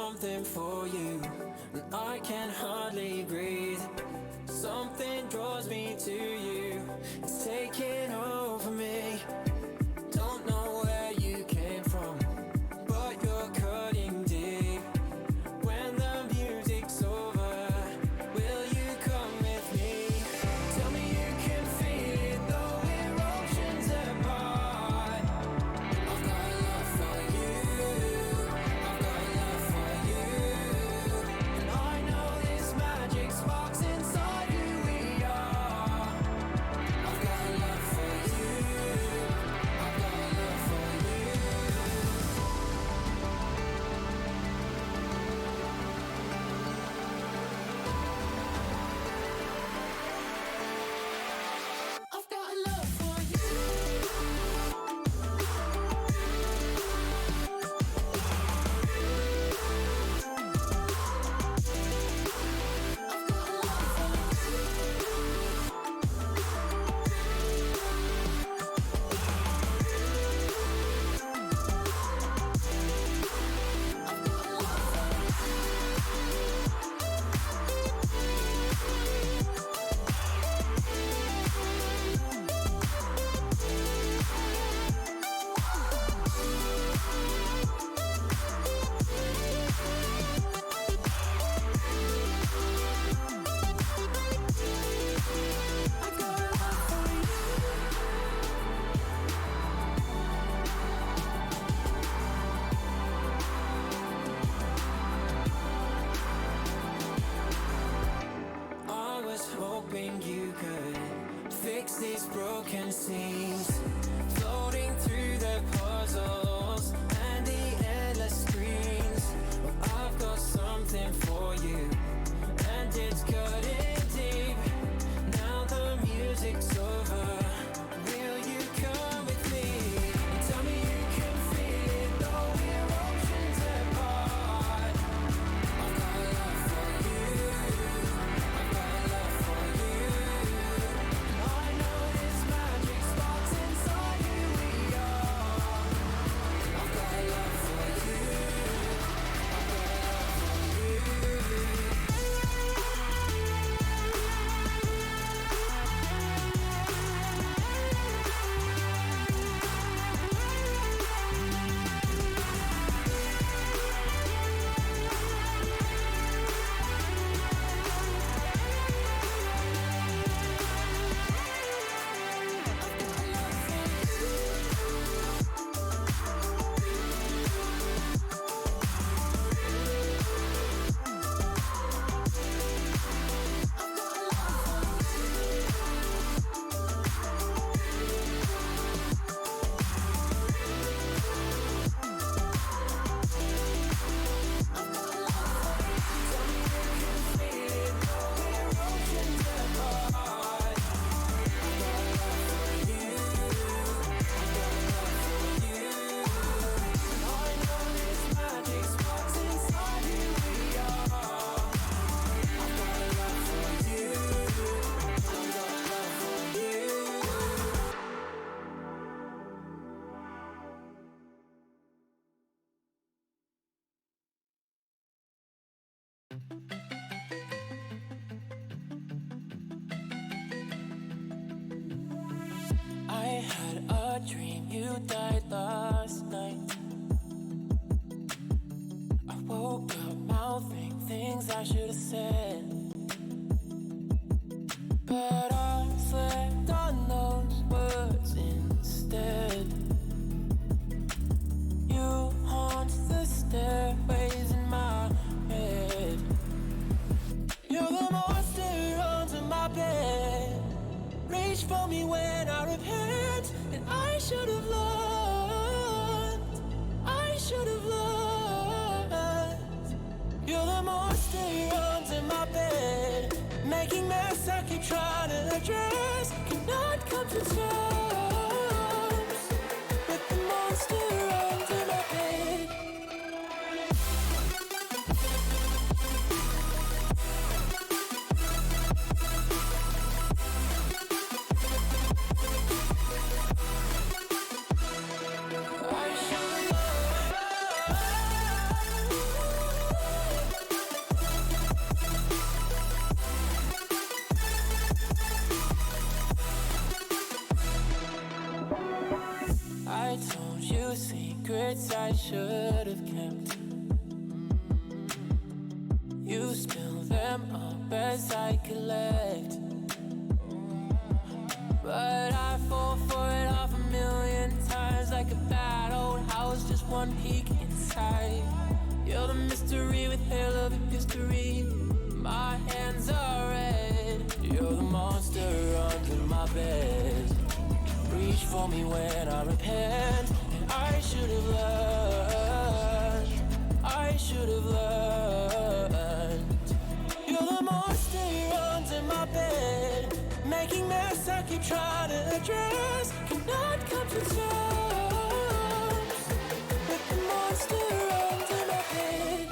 something for you, and I can hardly breathe. Something draws me to you, it's taking over me. Don't know where you came from, but you're cutting deep. When the music's over, will you come with me? Tell me you can feel it, though we're oceans apart. I've got love for you, I've got love for you. And I know this magic sparks inside who we are. I've got love for you, I've got love for you. I've got love for you. I was hoping you could fix these broken seams, floating through the puzzles and the endless screens. Well, I've got something for you, and it's cutting deep. Now the music's over, will you come with me? And tell me you can feel it, though we're oceans apart. I've got love for you, I've got love for you. And I know this magic sparks inside who we are. I've got love for you, I've got love for you. I had a dream you died last night. I woke up mouthing things I should have said, but I slept on those words instead. You haunt the stairways in my head. You're the monster under my bed. Reach for me when I repent, and I should have learned. I should have learned. You're the monster under my bed, making mess I keep trying to address. Cannot come to terms with the monster under my bed. I should have secrets I should have kept. You spill them up as I collect, but I fall for it half a million times. Like a bad old house, just one peek inside. You're the mystery with hair of history. My hands are red. You're the monster under my bed. Reach for me when I repent. And I should have learned. I should have learned. You're the monster under my bed, making mess I keep trying to address. Cannot come to terms with the monster under my bed.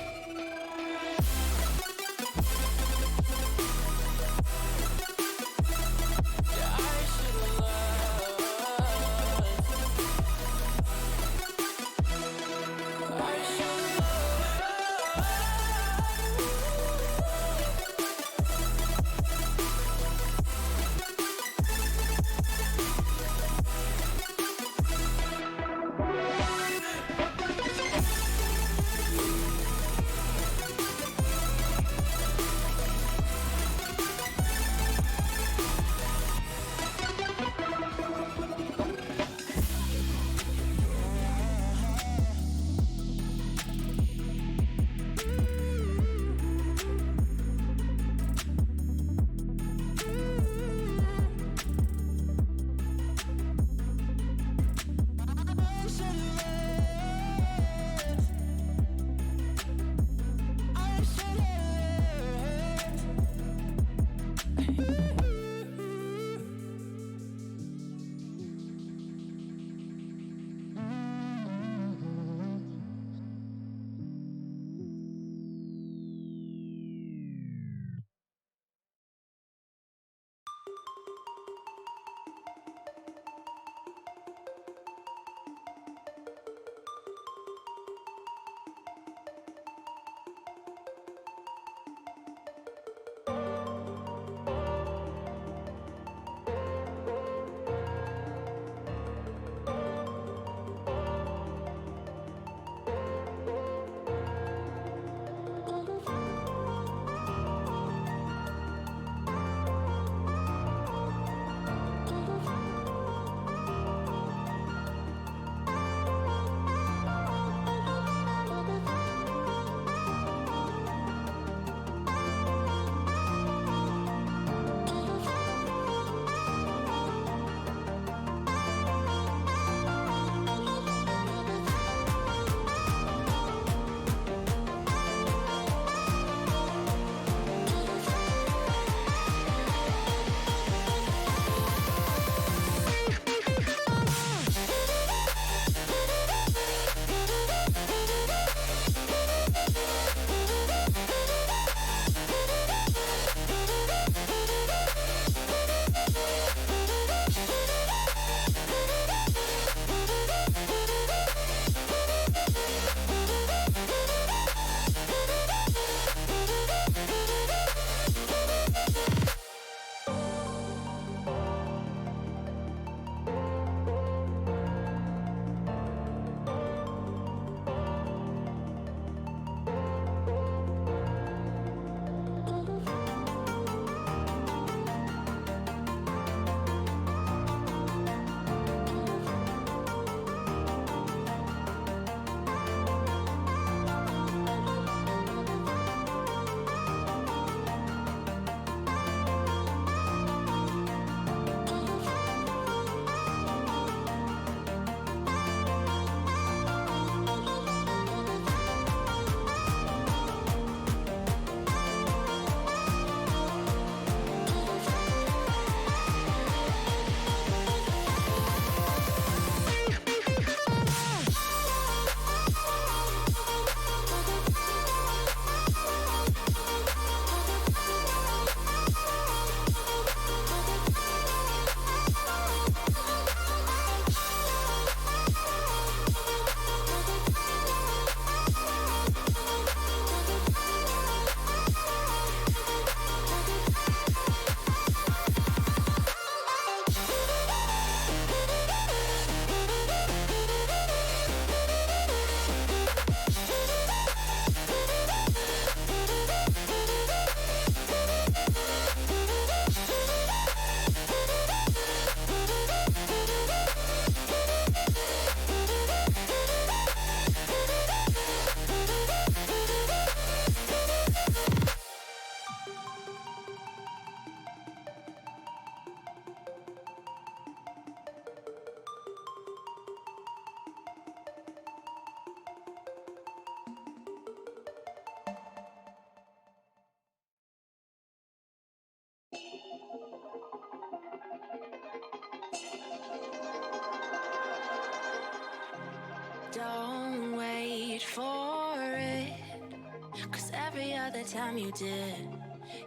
time you did,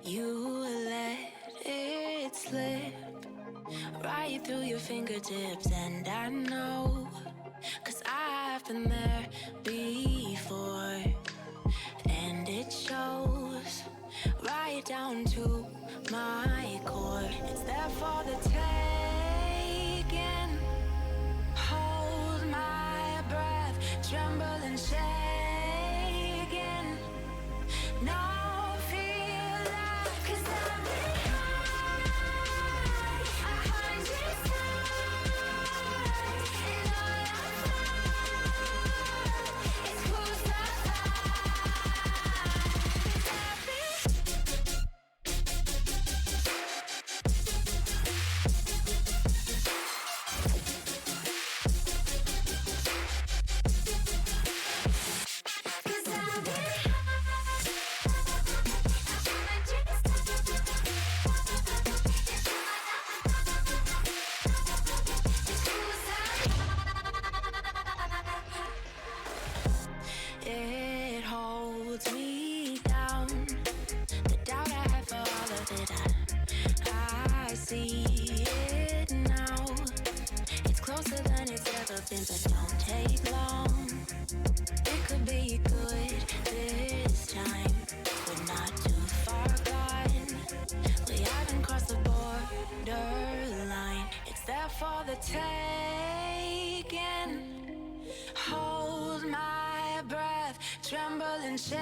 you let it slip right through your fingertips. And I know, 'cause I've been there before. And it shows right down to my core. It's there for the taking. Hold my breath, tremble and shaking. No fear left, 'cause I've been high 100 times, and all I find is it holds me down. The doubt I had for all of it, I see it now. It's closer than it's ever been, but don't take long. It could be good this time. We're not too far gone. We haven't crossed the borderline. It's there for the taking. Hold my breath, tremble and shaking.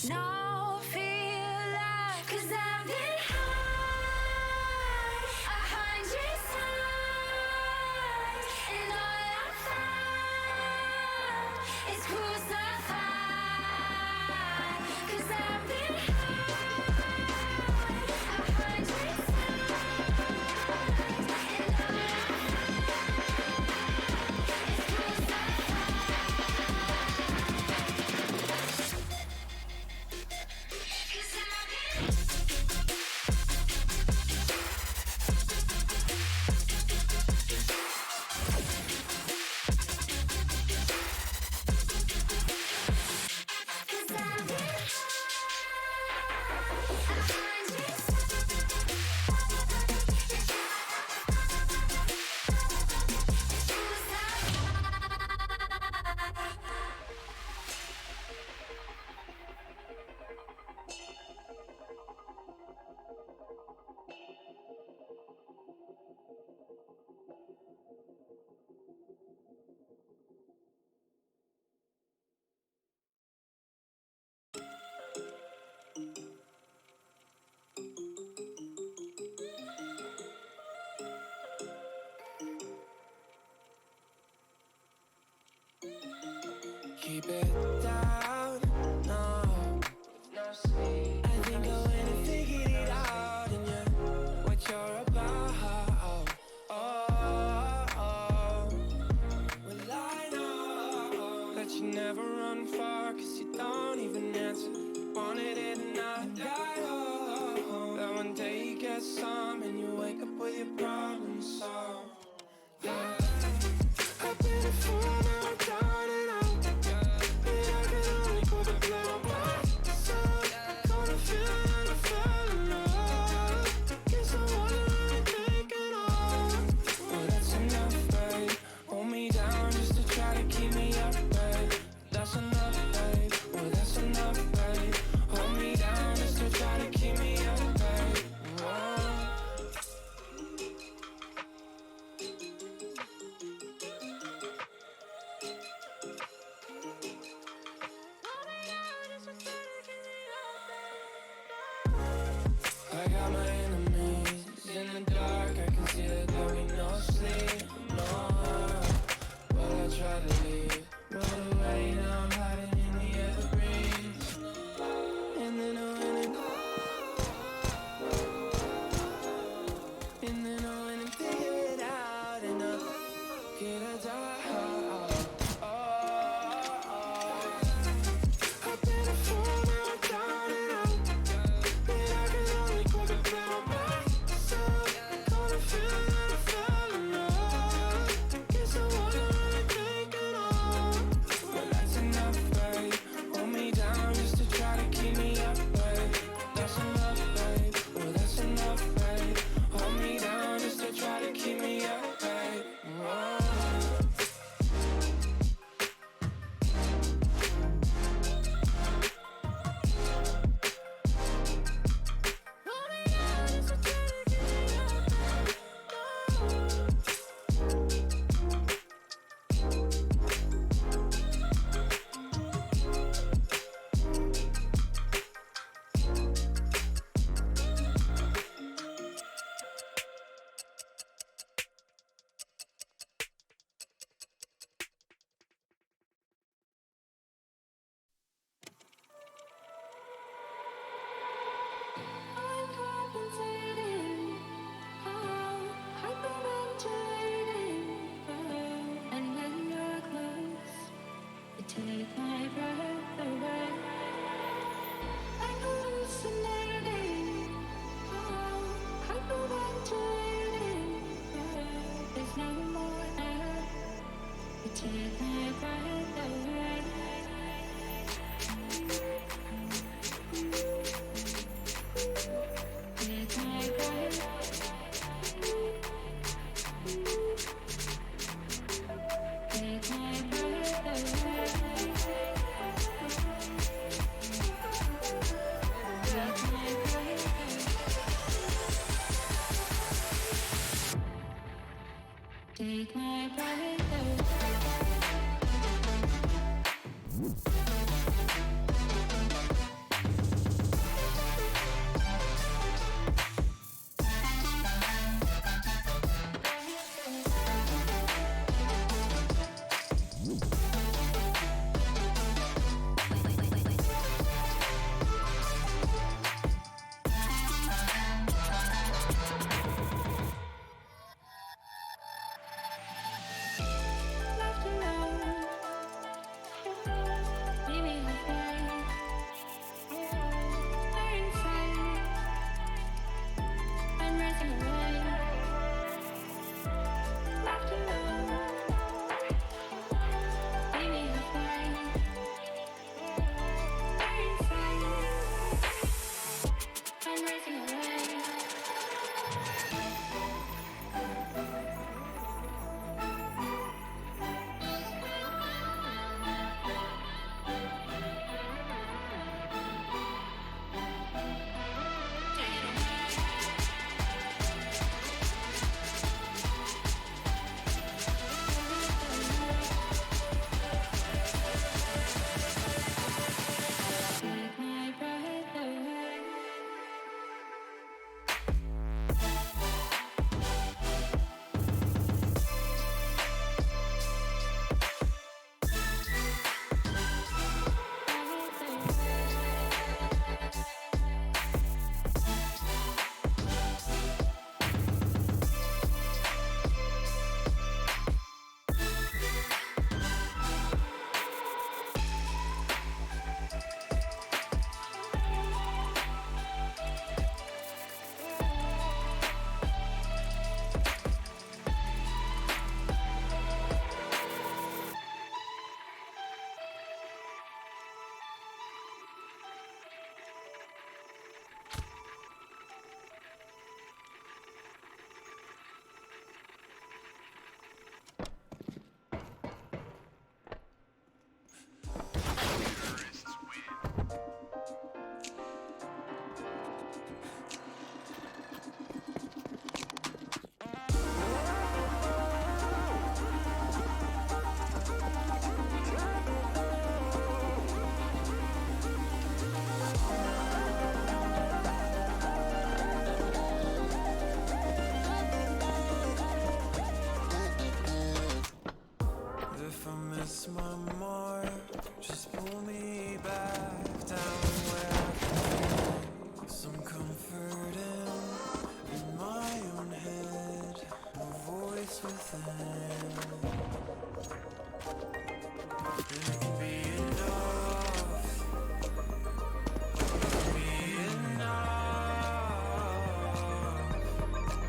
No fear left, 'cause I've been high 100 times, and all I found is crucified. 'Cause I've been high 100 times, and all I keep it down, no. I think I went and figured it out, and yeah, what you're about. Oh, well I know that you never run far, 'cause you don't even answer. Wanted it and not die. That one day you get some and you wake up with your problems solved. Yeah, I've been a fool, now I'm down and out. And I can Take my breath away. Take my breath. Take my breath away. Take my breath away. Take my breath away. If I miss my mark, just pull me back down where I can feel some comfort in my own head, no voice within. And it can be enough, it can be enough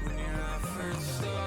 when your efforts stop.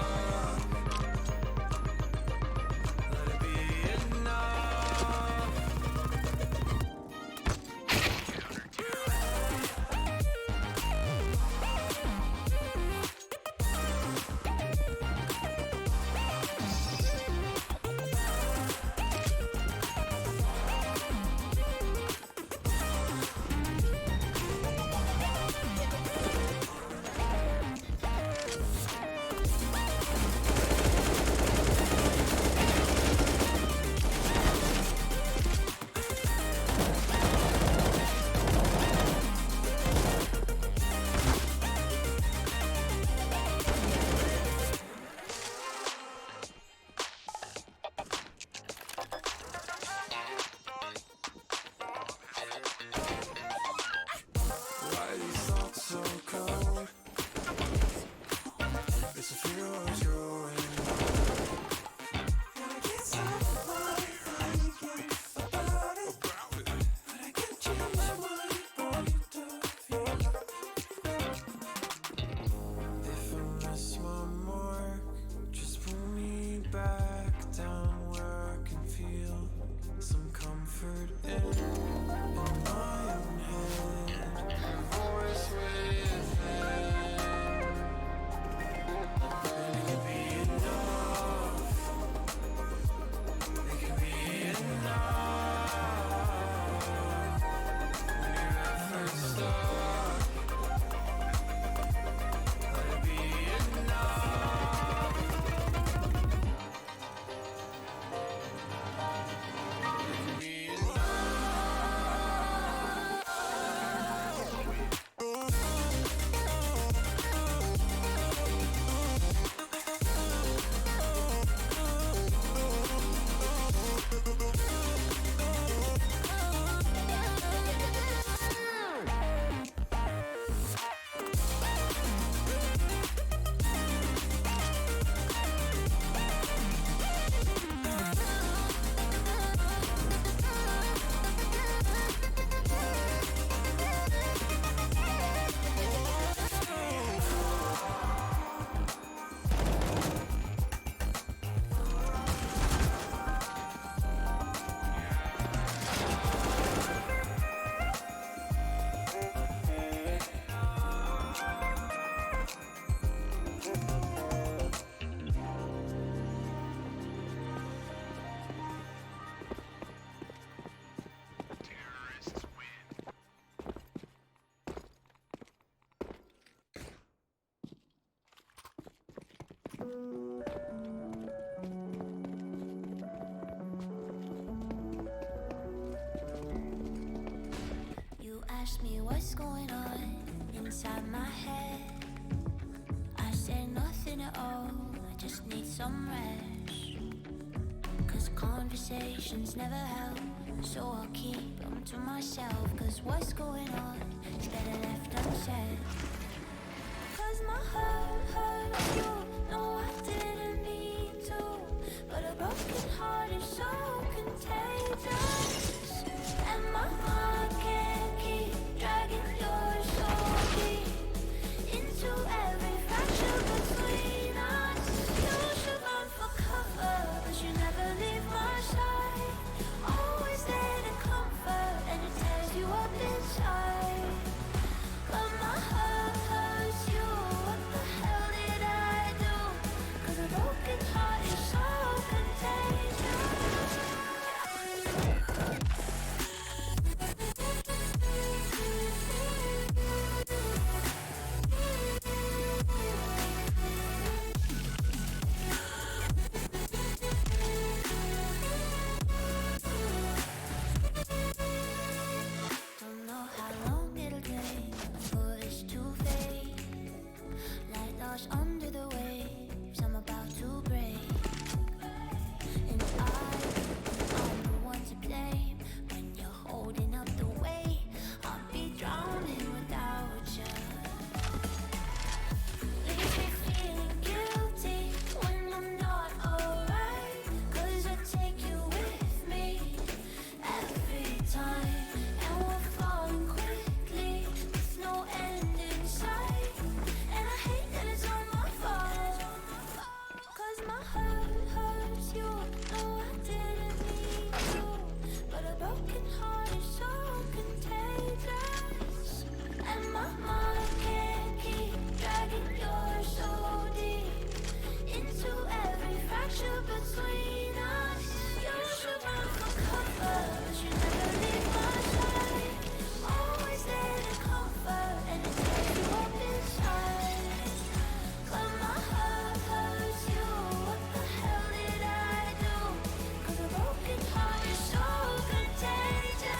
You asked me what's going on inside my head. I said nothing at all, I just need some rest. Cause conversations never help, so I'll keep them to myself. Cause what's going on is better left unsaid. Cause my heart hurts you, no I didn't mean to. But a broken heart is so contagious. And my mind can't keep dragging yours so deep into every fracture between us. You should run for cover, but you never leave my side. Always there to comfort, and it tears you up inside. But my heart hurts you, what the hell did I do? Cause a broken heart is so contagious. Don't know how long it'll take for this to fade. Like lost under the waves I'm about to break. And I'm the one to blame when you're holding up the weight. I'll be drowning without you. Leave me feeling guilty when I'm not alright. Cause I take you with me every time. And we're falling quickly with no end in sight. And I hate that it's all my fault. Cause my heart hurts you, no I didn't mean to. But a broken heart is so contagious. And my mind can't keep dragging yours so deep into every fracture between us. You should run for cover, but you never leave my side. Always there to comfort, and it tears you up inside. But my heart hurts you, what the hell did I do? Cause a broken heart is so contagious.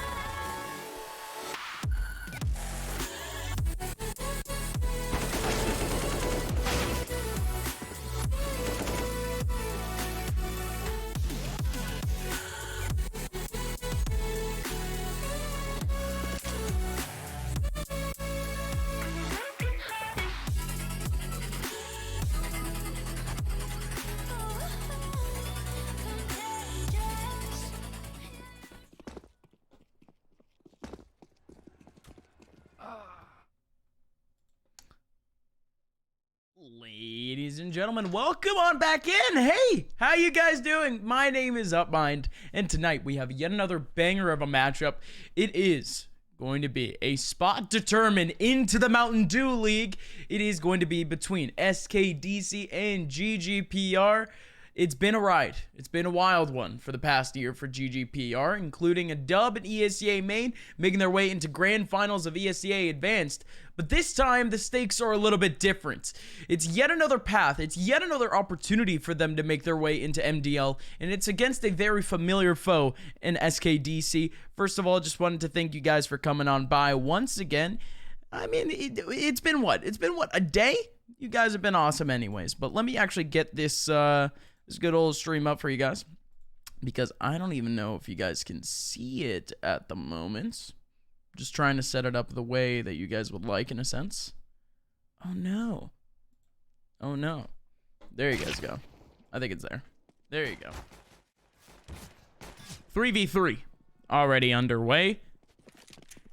Ladies and gentlemen, welcome on back in. Hey, how you guys doing? My name is Upmind, and tonight we have yet another banger of a matchup. It is going to be a spot determined into the Mountain Dew League. It is going to be between SKDC and GGPR. It's been a ride. It's been a wild one for the past year for GGPR, including a dub in ESEA main, making their way into grand finals of ESEA Advanced. But this time, the stakes are a little bit different. It's yet another path. It's yet another opportunity for them to make their way into MDL, and it's against a very familiar foe in SKDC. First of all, just wanted to thank you guys for coming on by once again. I mean, it's been what? It's been what, a day? You guys have been awesome anyways. But let me actually get this this good old stream up for you guys, because I don't even know if you guys can see it at the moment. Just trying to set it up the way that you guys would like, in a sense. Oh no. Oh no. There you guys go. I think it's there. There you go. 3v3 already underway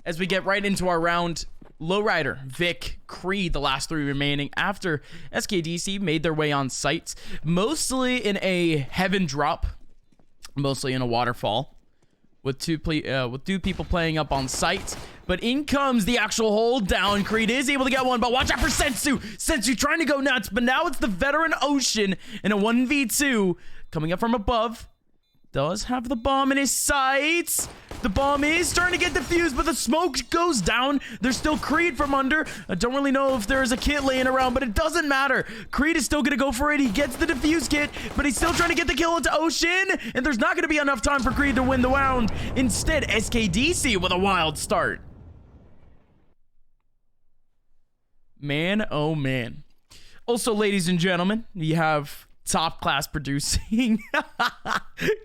as we get right into our round. Lowrider, Vic, Creed, the last three remaining after SKDC made their way on site, mostly in a heaven drop, mostly in a waterfall, with two people playing up on site. But in comes the actual hold down. Creed is able to get one, but watch out for Sensu. Sensu trying to go nuts, but now it's the veteran Ocean in a 1v2 coming up from above. does have the bomb in his sights. The bomb is starting to get defused, but the smoke goes down. There's still Creed from under. I don't really know if there's a kit laying around, but it doesn't matter. Creed is still going to go for it. He gets the defuse kit, but he's still trying to get the kill into Ocean, and there's not going to be enough time for Creed to win the round. Instead, SKDC with a wild start. Man, oh man. Also, ladies and gentlemen, we have top class producing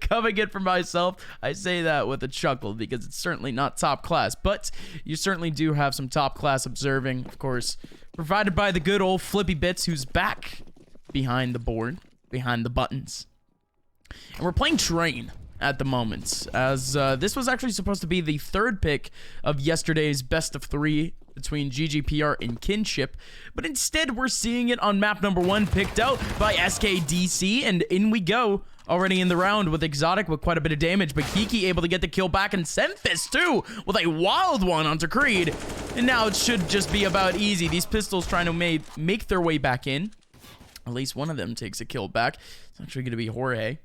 coming in for myself. I say that with a chuckle because it's certainly not top class, but you certainly do have some top class observing, of course, provided by the good old Flippy Bits, who's back behind the board, behind the buttons. And we're playing Train at the moment, as this was actually supposed to be the third pick of yesterday's best of 3 between GGPR and Kinship, but instead we're seeing it on map number 1 picked out by SKDC, and in we go already in the round with Exotic with quite a bit of damage, but Kiki able to get the kill back, and Semphis too with a wild one onto Creed, and now it should just be about easy. These pistols trying to make their way back in. At least one of them takes a kill back. It's actually going to be Jorge.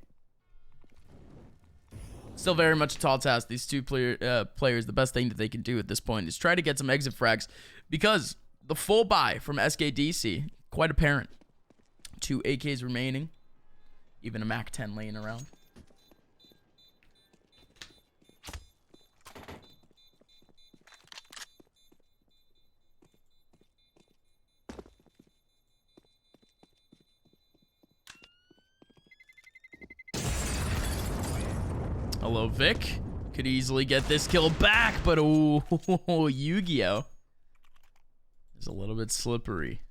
Still very much a tall task. These two players, the best thing that they can do at this point is try to get some exit frags, because the full buy from SKDC, quite apparent. 2 AKs remaining. Even a Mac 10 laying around. Hello, Vic. Could easily get this kill back, but oh, Yu-Gi-Oh! Is a little bit slippery.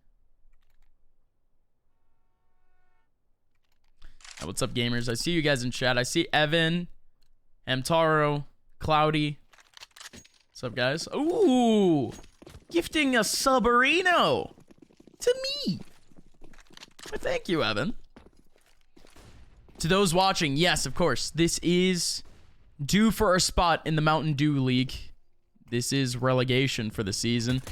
Hey, what's up, gamers? I see you guys in chat. I see Evan, Hamtaro, Cloudy. What's up, guys? Ooh! Gifting a Subarino to me. Well, thank you, Evan. To those watching, yes, of course, this is due for a spot in the Mountain Dew League. This is relegation for the season.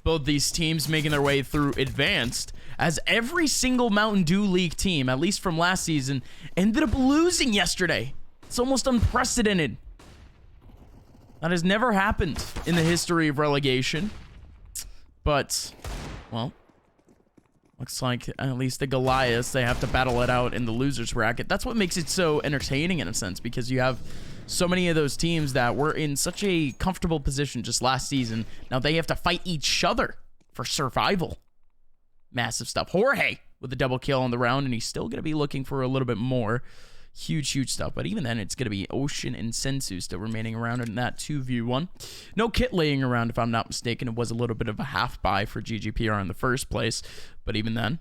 Both these teams making their way through advanced, as every single Mountain Dew League team, at least from last season, ended up losing yesterday. It's almost unprecedented. That has never happened in the history of relegation. But, well, looks like at least the Goliaths, they have to battle it out in the losers bracket. That's what makes it so entertaining in a sense, because you have so many of those teams that were in such a comfortable position just last season. Now they have to fight each other for survival. Massive stuff. Jorge with a double kill on the round, and he's still going to be looking for a little bit more. Huge stuff. But even then, it's going to be Ocean and Sensu still remaining around in that 2v1. No kit laying around, if I'm not mistaken. It was a little bit of a half buy for GGPR in the first place. But even then.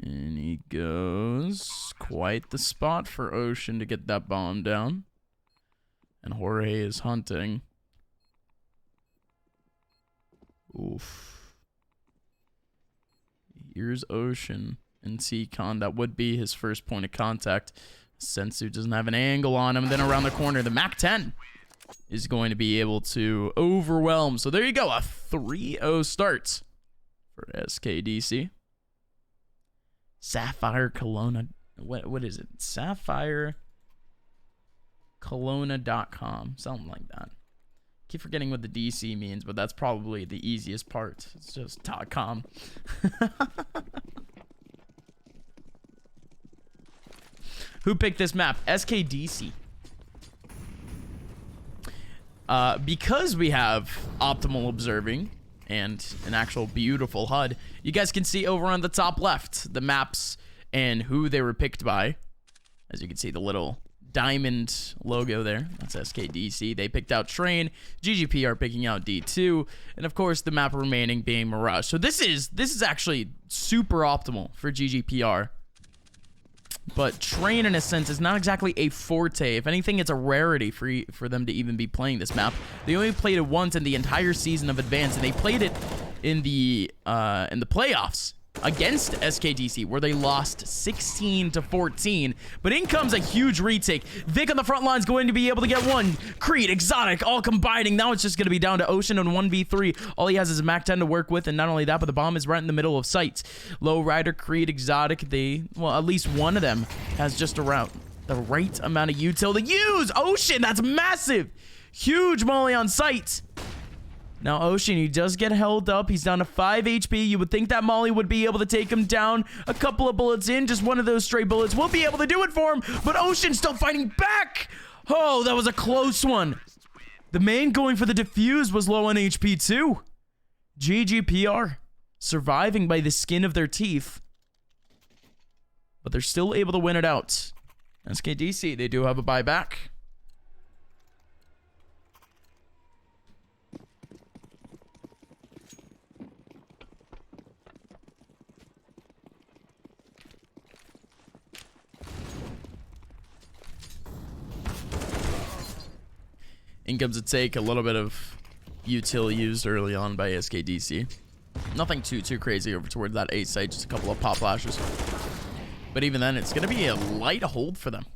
And he goes. Quite the spot for Ocean to get that bomb down. And Jorge is hunting. Oof. Here's Ocean and T-Con. That would be his first point of contact. Sensu doesn't have an angle on him. And then around the corner, the Mac 10 is going to be able to overwhelm. So there you go. A 3-0 start for SKDC. Sapphire Kelowna. What is it? Sapphire Kelowna.com. Something like that. Keep forgetting what the DC means, but that's probably the easiest part. It's just .com. Who picked this map? SKDC. Because we have optimal observing and an actual beautiful HUD, you guys can see over on the top left the maps and who they were picked by. As you can see, the little diamond logo there. That's SKDC. They picked out Train. GGPR picking out D2. And of course, the map remaining being Mirage. So this is actually super optimal for GGPR. But Train, in a sense, is not exactly a forte. If anything, it's a rarity for them to even be playing this map. They only played it once in the entire season of Advance, and they played it in the playoffs against SKDC, where they lost 16-14. But in comes a huge retake. Vic on the front line is going to be able to get one. Creed, Exotic, all combining. Now it's just going to be down to Ocean on 1v3. All he has is a Mac 10 to work with, and not only that, but the bomb is right in the middle of sight. Low Rider, Creed, Exotic, well, at least one of them has just around the right amount of util to use. Ocean, that's massive. Huge molly on sight. Now, Ocean, he does get held up. He's down to 5 HP. You would think that molly would be able to take him down. A couple of bullets in, just one of those stray bullets will be able to do it for him. But Ocean still fighting back. Oh, that was a close one. The main going for the defuse was low on HP too. GGPR surviving by the skin of their teeth. But they're still able to win it out. SKDC, they do have a buyback. Incomes a take, a little bit of util used early on by SKDC. Nothing too crazy over towards that A site, just a couple of pop flashes. But even then, it's going to be a light hold for them.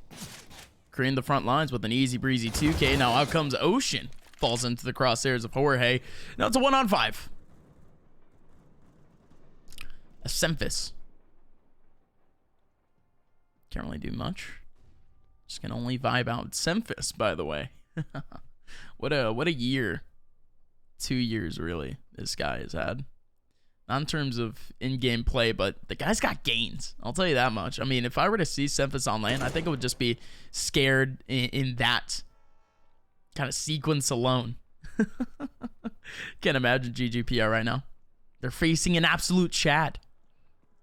Creating the front lines with an easy breezy 2K. Now out comes Ocean. Falls into the crosshairs of Jorge. Now it's a 1-on-5. A Semphis. Can't really do much. Just can only vibe out Semphis, by the way. What a year. 2 years, really, this guy has had. Not in terms of in-game play, but the guy's got gains. I'll tell you that much. I mean, if I were to see Semphis on lane, I think it would just be scared in that kind of sequence alone. Can't imagine GGPR right now. They're facing an absolute Chad.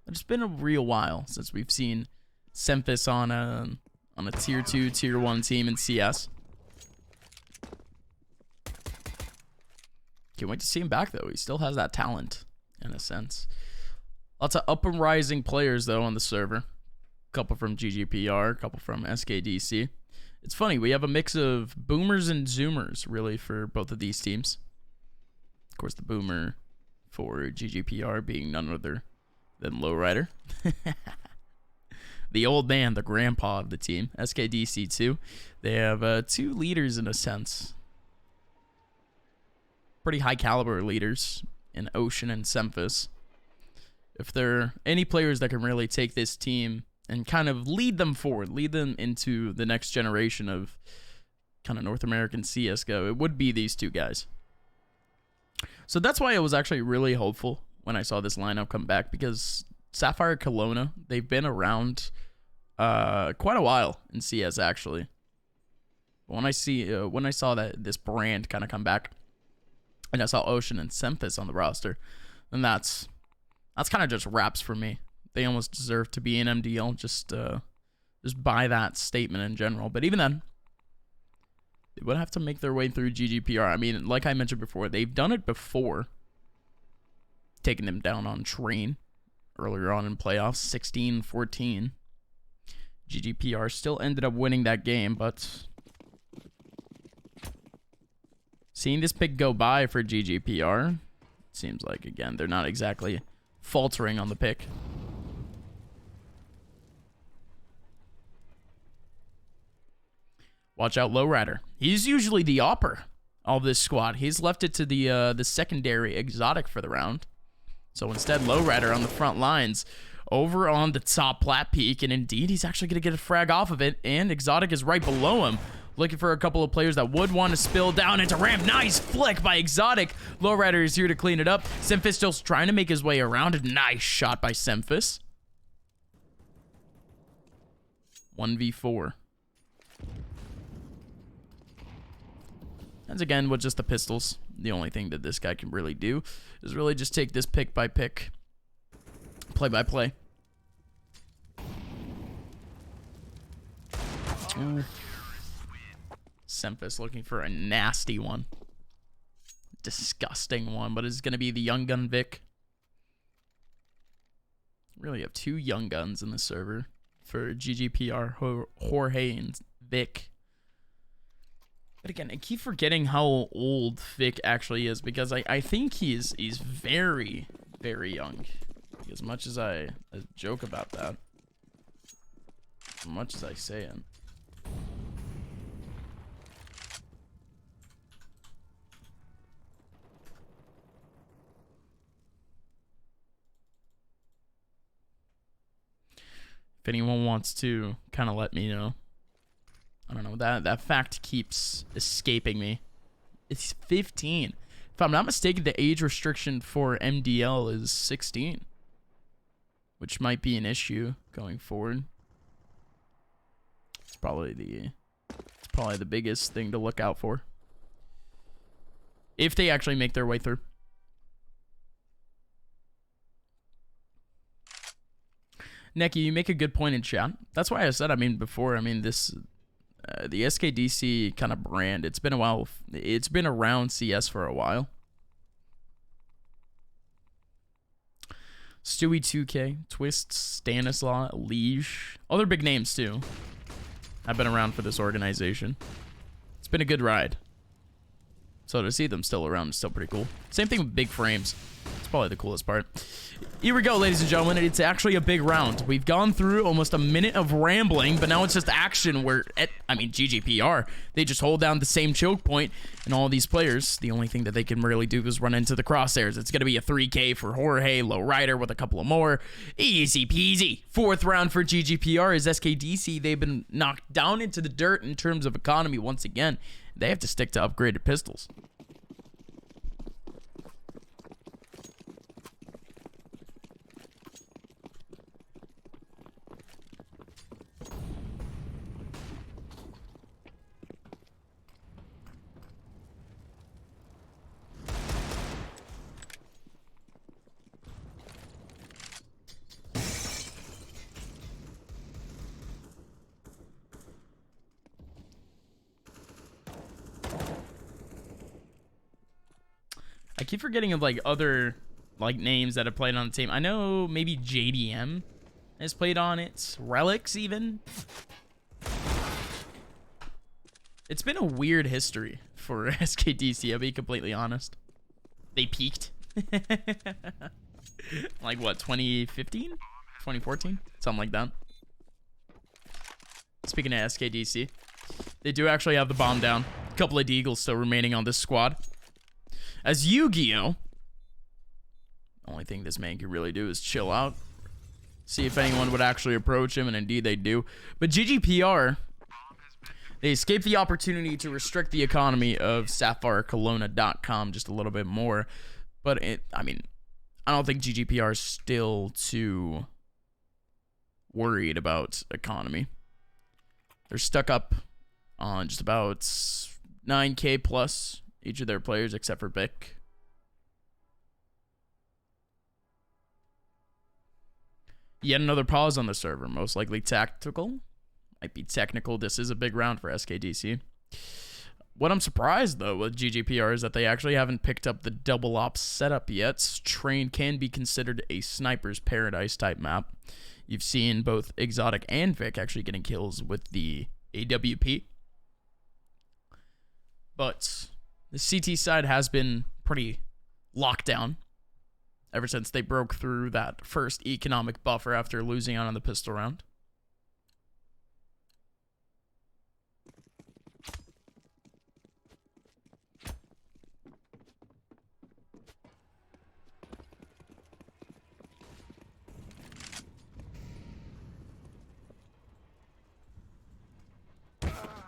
It's been a real while since we've seen Semphis on a tier 2, tier 1 team in CS. Can't wait to see him back, though. He still has that talent, in a sense. Lots of up and rising players, though, on the server. A couple from GGPR, a couple from SKDC. It's funny, we have a mix of boomers and zoomers, really, for both of these teams. Of course, the boomer for GGPR being none other than Lowrider. The old man, the grandpa of the team. SKDC, too. They have 2 leaders, in a sense. Pretty high caliber leaders in Ocean and Semphis. If there are any players that can really take this team and kind of lead them forward, lead them into the next generation of kind of North American CSGO, it would be these 2 guys. So that's why I was actually really hopeful when I saw this lineup come back, because Sapphire Kelowna, they've been around quite a while in CS, actually. But when I saw that this brand kind of come back, and I saw Ocean and Semphis on the roster, then that's kind of just wraps for me. They almost deserve to be in MDL just by that statement in general. But even then, they would have to make their way through GGPR. I mean, like I mentioned before, they've done it before, taking them down on Train earlier on in playoffs, 16-14. GGPR still ended up winning that game, but seeing this pick go by for GGPR, seems like, again, they're not exactly faltering on the pick. Watch out, Lowrider. He's usually the opper of this squad. He's left it to the secondary exotic for the round. So instead, Lowrider on the front lines over on the top plat peak, and indeed, he's actually going to get a frag off of it, and exotic is right below him. Looking for a couple of players that would want to spill down into ramp. Nice flick by Exotic. Lowrider is here to clean it up. Semphis still trying to make his way around. A nice shot by Semphis. 1v4. And again, with just the pistols, the only thing that this guy can really do is really just take this pick by pick, play by play. Ooh. Semphis looking for a nasty one. Disgusting one, but it's going to be the Young Gun Vic. Really have 2 Young Guns in the server for GGPR, Jorge and Vic. But again, I keep forgetting how old Vic actually is, because I think he's very, very young. As much as I joke about that, as much as I say it. If anyone wants to kind of let me know I don't know. That fact keeps escaping me. It's 15. If I'm not mistaken, the age restriction for MDL is 16, which might be an issue going forward. It's probably the biggest thing to look out for if they actually make their way through. Neki, you make a good point in chat. That's why I said, I mean, before, I mean, this, the SKDC kind of brand, it's been a while. It's been around CS for a while. Stewie 2K, Twist, Stanislaw, Liege, other big names too. I've been around for this organization. It's been a good ride. So to see them still around is still pretty cool. Same thing with big frames. It's probably the coolest part. Here we go, ladies and gentlemen. It's actually a big round. We've gone through almost a minute of rambling, but now it's just action where, I mean, GGPR, they just hold down the same choke point, and all these players, the only thing that they can really do is run into the crosshairs. It's going to be a 3K for Jorge, Low Rider with a couple of more. Easy peasy. Fourth round for GGPR is SKDC. They've been knocked down into the dirt in terms of economy once again. They have to stick to upgraded pistols. I keep forgetting of like other like names that have played on the team. I know maybe JDM has played on it. Relics even. It's been a weird history for SKDC, I'll be completely honest. They peaked. Like what, 2015? 2014? Something like that. Speaking of SKDC, they do actually have the bomb down. A couple of Deagles still remaining on this squad. As Yu-Gi-Oh! The only thing this man can really do is chill out. See if anyone would actually approach him, and indeed they do. But GGPR, they escaped the opportunity to restrict the economy of SapphireKelowna.com just a little bit more. But, I mean, I don't think GGPR is still too worried about economy. They're stuck up on just about 9K plus each of their players except for Bick. Yet another pause on the server, most likely tactical. Might be technical. This is a big round for SKDC. What I'm surprised, though, with GGPR is that they actually haven't picked up the double ops setup yet. Train can be considered a sniper's paradise type map. You've seen both Exotic and Vic actually getting kills with the AWP. But the CT side has been pretty locked down ever since they broke through that first economic buffer after losing out on the pistol round.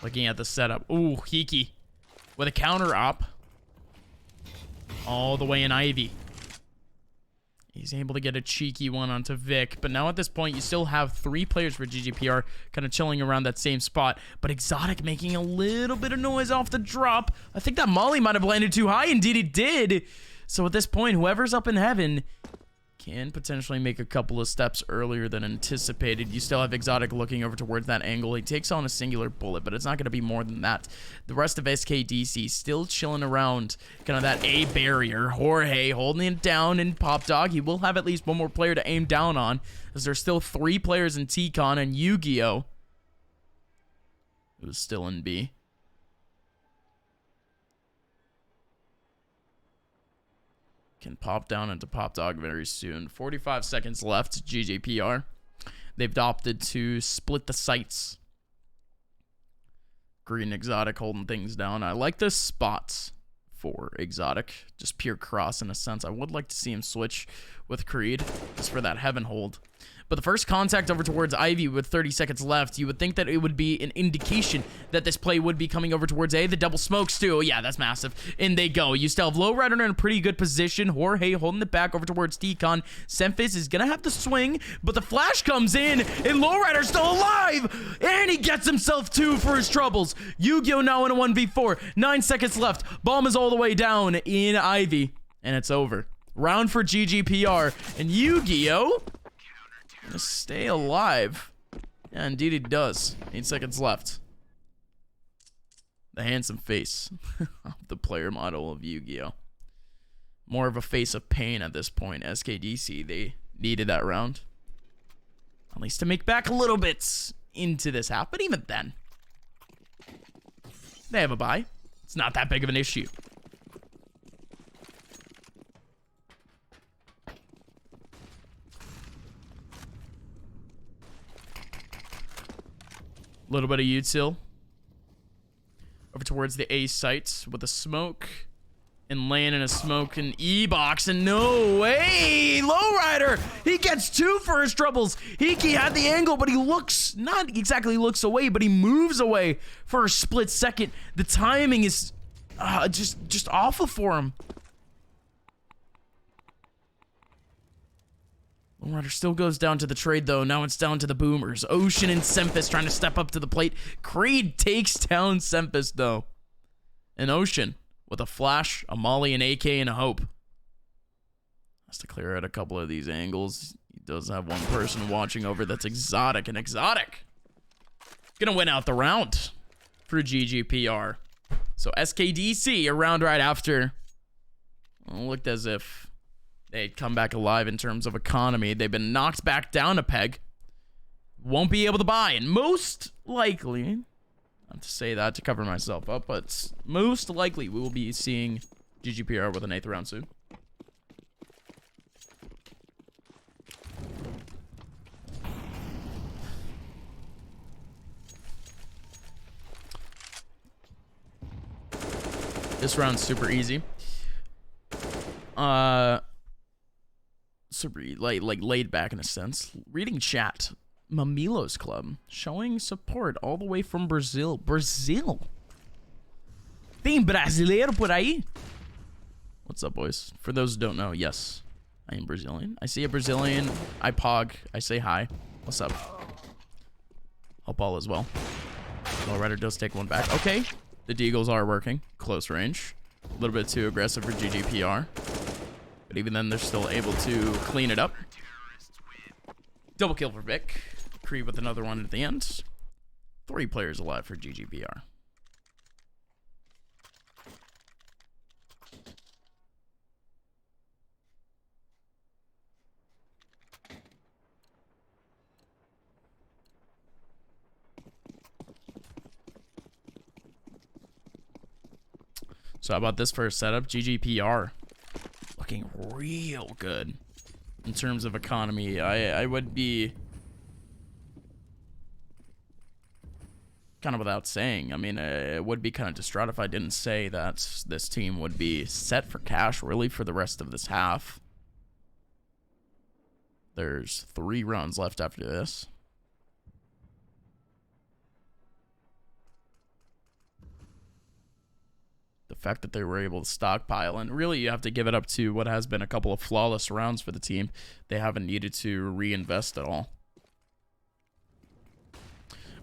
Looking at the setup. Ooh, Hiki with a counter op all the way in Ivy. He's able to get a cheeky one onto Vic, but now at this point you still have 3 players for GGPR kind of chilling around that same spot, but Exotic making a little bit of noise off the drop. I think that molly might have landed too high. Indeed it did. So at this point, whoever's up in heaven can potentially make a couple of steps earlier than anticipated. You still have Exotic looking over towards that angle. He takes on a singular bullet, but it's not going to be more than that. The rest of SKDC still chilling around kind of that A barrier. Jorge holding it down in Pop Dog. He will have at least one more player to aim down on, as there's still 3 players in T-Con, and Yu-Gi-Oh! Who's still in B. Can pop down into Pop Dog very soon. 45 seconds left. GGPR. They've opted to split the sights. Green Exotic holding things down. I like this spots for Exotic. Just pure cross in a sense. I would like to see him switch with Creed just for that heaven hold. But the first contact over towards Ivy with 30 seconds left, you would think that it would be an indication that this play would be coming over towards A. The double smokes too. Yeah, that's massive. In they go. You still have Lowrider in a pretty good position. Jorge holding it back over towards T-Con. Semphis is going to have to swing, but the flash comes in, and Lowrider's still alive, and he gets himself 2 for his troubles. Yu-Gi-Oh! Now in a 1v4. 9 seconds left. Bomb is all the way down in Ivy, and it's over. Round for GGPR, and Yu-Gi-Oh! Gonna stay alive. Yeah, indeed it does. 8 seconds left. The handsome face of the player model of Yu-Gi-Oh! More of a face of pain at this point. SKDC, they needed that round. At least to make back a little bit into this half. But even then, they have a bye. It's not that big of an issue. Little bit of util over towards the A sites with a smoke and laying in a smoke and E-box, and no way, Lowrider, he gets 2 for his troubles. He had the angle, but he looks, not exactly looks away, but he moves away for a split second. The timing is just awful for him. Lowrider still goes down to the trade, though. Now it's down to the boomers. Ocean and Semphis trying to step up to the plate. Creed takes down Semphis, though. And Ocean with a flash, a molly, an AK, and a hope. Has to clear out a couple of these angles. He does have one person watching over that's exotic and exotic. Gonna win out the round for GGPR. So SKDC, a round right after. Well, looked as if they'd come back alive in terms of economy. They've been knocked back down a peg. Won't be able to buy. And most likely, not to say that to cover myself up, but most likely we will be seeing GGPR with an 8th round soon. This round's super easy. Super like laid back in a sense. Reading chat. Mamilo's Club showing support all the way from Brazil. Brazil? Tem brasileiro por aí? What's up, boys? For those who don't know, yes, I am Brazilian. I see a Brazilian. I pog. I say hi. What's up? Hope all is well. Lowrider does take one back. Okay. The Deagles are working. Close range. A little bit too aggressive for GGPR. But even then, they're still able to clean it up. Double kill for Vic. Creed with another one at the end. 3 players alive for GGPR. So how about this first setup? GGPR looking real good in terms of economy. I would be kind of without saying. I mean, it would be kind of distraught if I didn't say that this team would be set for cash really for the rest of this half. There's 3 rounds left after this. The fact that they were able to stockpile, and really you have to give it up to what has been a couple of flawless rounds for the team. They haven't needed to reinvest at all.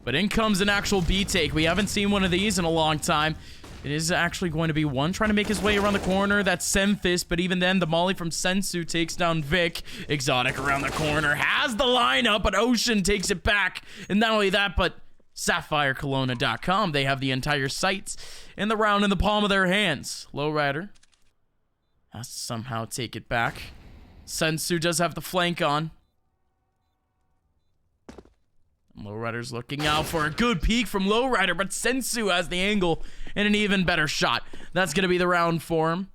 But in comes an actual B take. We haven't seen one of these in a long time. It is actually going to be one trying to make his way around the corner. That's Semphis, but even then, the molly from Sensu takes down Vic. Exotic around the corner, has the lineup, but Ocean takes it back. And not only that, but SapphireKelowna.com, they have the entire sites and the round in the palm of their hands. Lowrider has to somehow take it back. Sensu does have the flank on. Lowrider's looking out for a good peek from Lowrider, but Sensu has the angle and an even better shot. That's going to be the round for him.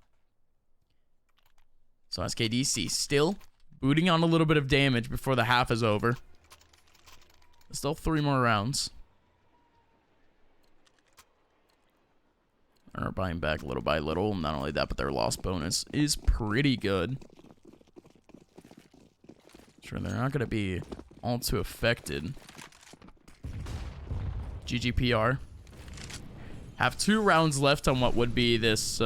So SKDC still booting on a little bit of damage before the half is over. Still 3 more rounds. Are buying back little by little. Not only that, but their loss bonus is pretty good. Sure, they're not going to be all too affected. GGPR have 2 rounds left on what would be this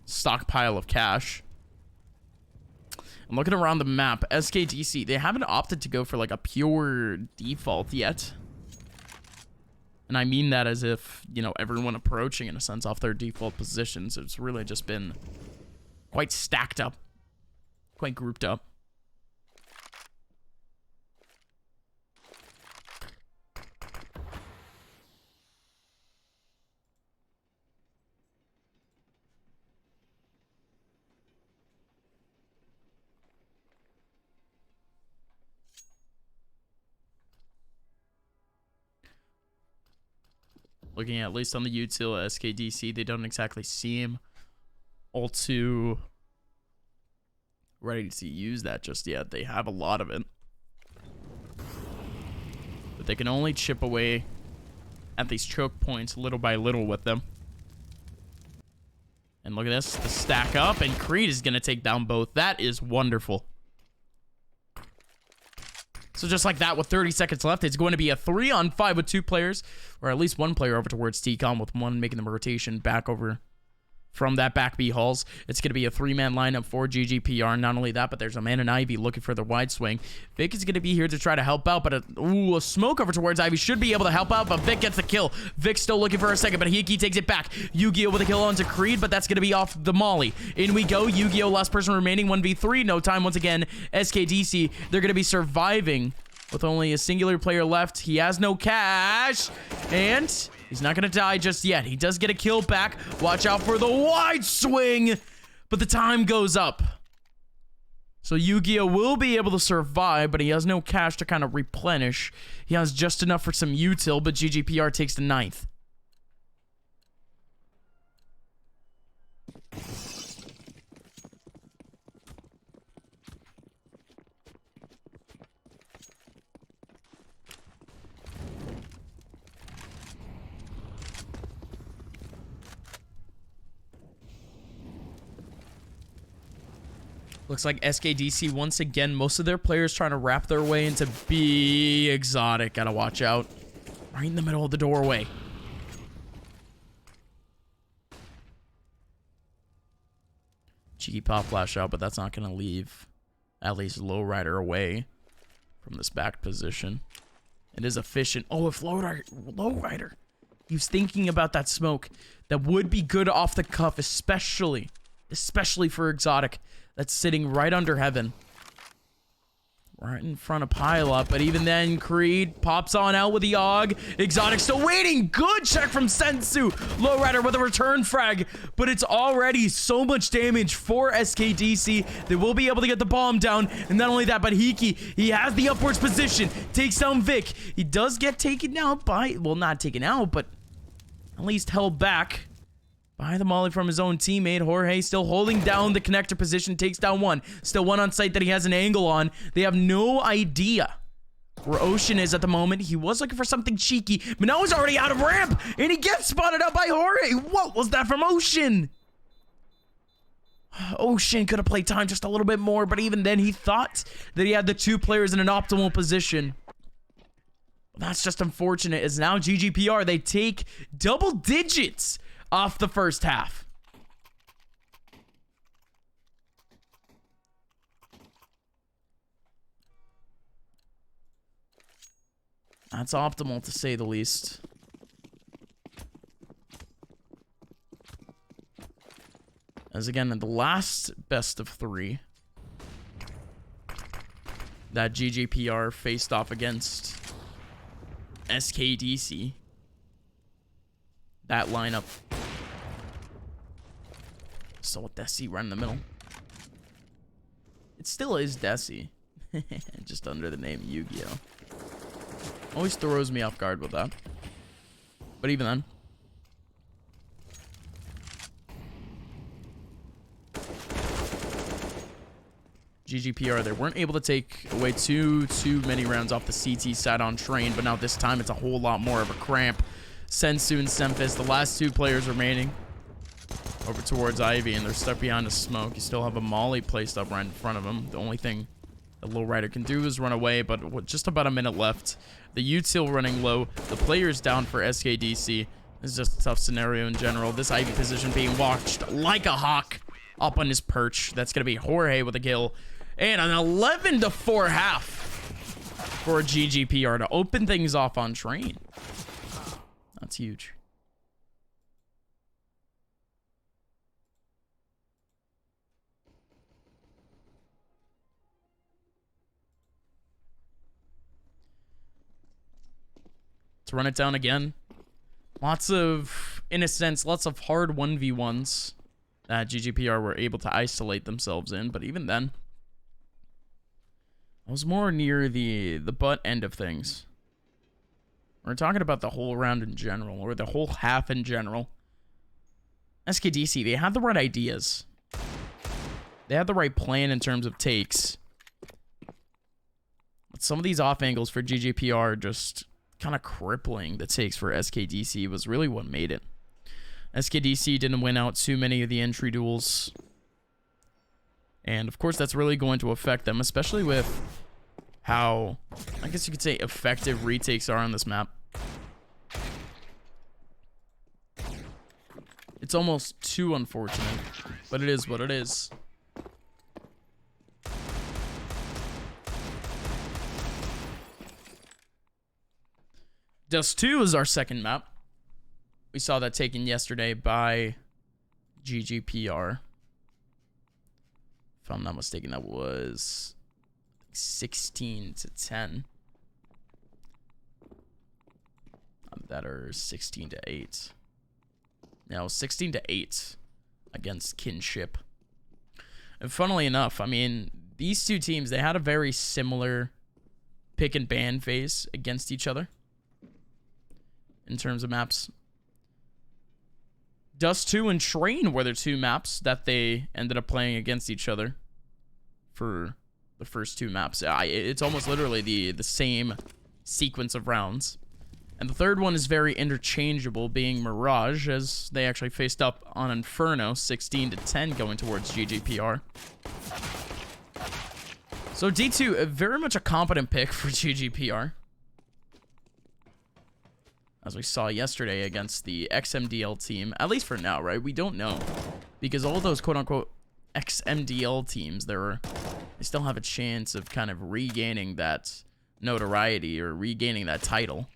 stockpile of cash. I'm looking around the map. SKDC, they haven't opted to go for like a pure default yet. And I mean that as if, you know, everyone approaching in a sense off their default positions. It's really just been quite stacked up, quite grouped up. Looking at least on the util SKDC, they don't exactly seem all too ready to use that just yet. They have a lot of it, but they can only chip away at these choke points little by little with them. And look at this, the stack up, and Creed is going to take down both. That is wonderful. So just like that, with 30 seconds left, it's going to be a 3-on-5 with 2 players, or at least 1 player over towards TCOM, with 1 making the rotation back over from that back B halls. It's going to be a 3-man lineup for GGPR. Not only that, but there's a man in Ivy looking for the wide swing. Vic is going to be here to try to help out, but a smoke over towards Ivy should be able to help out, but Vic gets the kill. Vic's still looking for a second, but Hiki takes it back. Yu-Gi-Oh with a kill onto Creed, but that's going to be off the molly. In we go. Yu-Gi-Oh last person remaining, 1v3. No time once again. SKDC, they're going to be surviving with only a singular player left. He has no cash, and he's not going to die just yet. He does get a kill back. Watch out for the wide swing, but the time goes up. So Yu-Gi-Oh will be able to survive, but he has no cash to kind of replenish. He has just enough for some util, but GGPR takes the 9th. Looks like SKDC once again, most of their players trying to wrap their way into B exotic. Gotta watch out. Right in the middle of the doorway. Cheeky pop flash out, but that's not gonna leave at least Lowrider away from this back position. It is efficient. Oh, if Lowrider, he was thinking about that smoke. That would be good off the cuff, especially for exotic. That's sitting right under heaven. Right in front of pile up, but even then, Creed pops on out with the AUG. Exotic still waiting. Good check from Sensu. Lowrider with a return frag, but it's already so much damage for SKDC. They will be able to get the bomb down, and not only that, but Hiki, he has the upwards position, takes down Vic. He does get taken out by, well, not taken out, but at least held back by the molly from his own teammate. Jorge still holding down the connector position, takes down 1. Still 1 on site that he has an angle on. They have no idea where Ocean is at the moment. He was looking for something cheeky, but now he's already out of ramp, and he gets spotted out by Jorge. What was that from Ocean? Ocean could have played time just a little bit more, but even then he thought that he had the 2 players in an optimal position. That's just unfortunate, as now GGPR, they take double digits off the first half. That's optimal to say the least. As again, in the last best of 3 that GGPR faced off against SKDC, that lineup. So with Desi right in the middle. It still is Desi. Just under the name Yu-Gi-Oh. Always throws me off guard with that. But even then. GGPR, they weren't able to take away too many rounds off the CT side on train, but now this time it's a whole lot more of a cramp. Sensu and Semphis, the last 2 players remaining, over towards Ivy, and they're stuck behind a smoke. You still have a molly placed up right in front of him. The only thing the lowrider can do is run away, but with just about a minute left. The util running low. The player's down for SKDC. This is just a tough scenario in general. This Ivy position being watched like a hawk up on his perch. That's going to be Jorge with a kill. And an 11-4 half for GGPR to open things off on Train. That's huge. To run it down again. Lots of, in a sense, lots of hard 1v1s that GGPR were able to isolate themselves in. But even then, I was more near the butt end of things. We're talking about the whole round in general, or the whole half in general. SKDC, they had the right ideas. They had the right plan in terms of takes. But some of these off angles for GGPR just kind of crippling the takes for SKDC was really what made it. SKDC didn't win out too many of the entry duels. And of course that's really going to affect them, especially with how, I guess you could say, effective retakes are on this map. It's almost too unfortunate, but it is what it is. Dust 2 is our second map. We saw that taken yesterday by GGPR. If I'm not mistaken, that was 16-10. That are 16-8. No, 16-8 against Kinship. And funnily enough, I mean, these two teams, they had a very similar pick and ban phase against each other in terms of maps. Dust 2 and Train were the two maps that they ended up playing against each other for the first two maps. It's almost literally the same sequence of rounds. And the third one is very interchangeable, being Mirage, as they actually faced up on Inferno, 16-10 going towards GGPR. So D2, very much a competent pick for GGPR. As we saw yesterday against the XMDL team, at least for now, right? We don't know. Because all those quote-unquote XMDL teams, they still have a chance of kind of regaining that notoriety or regaining that title.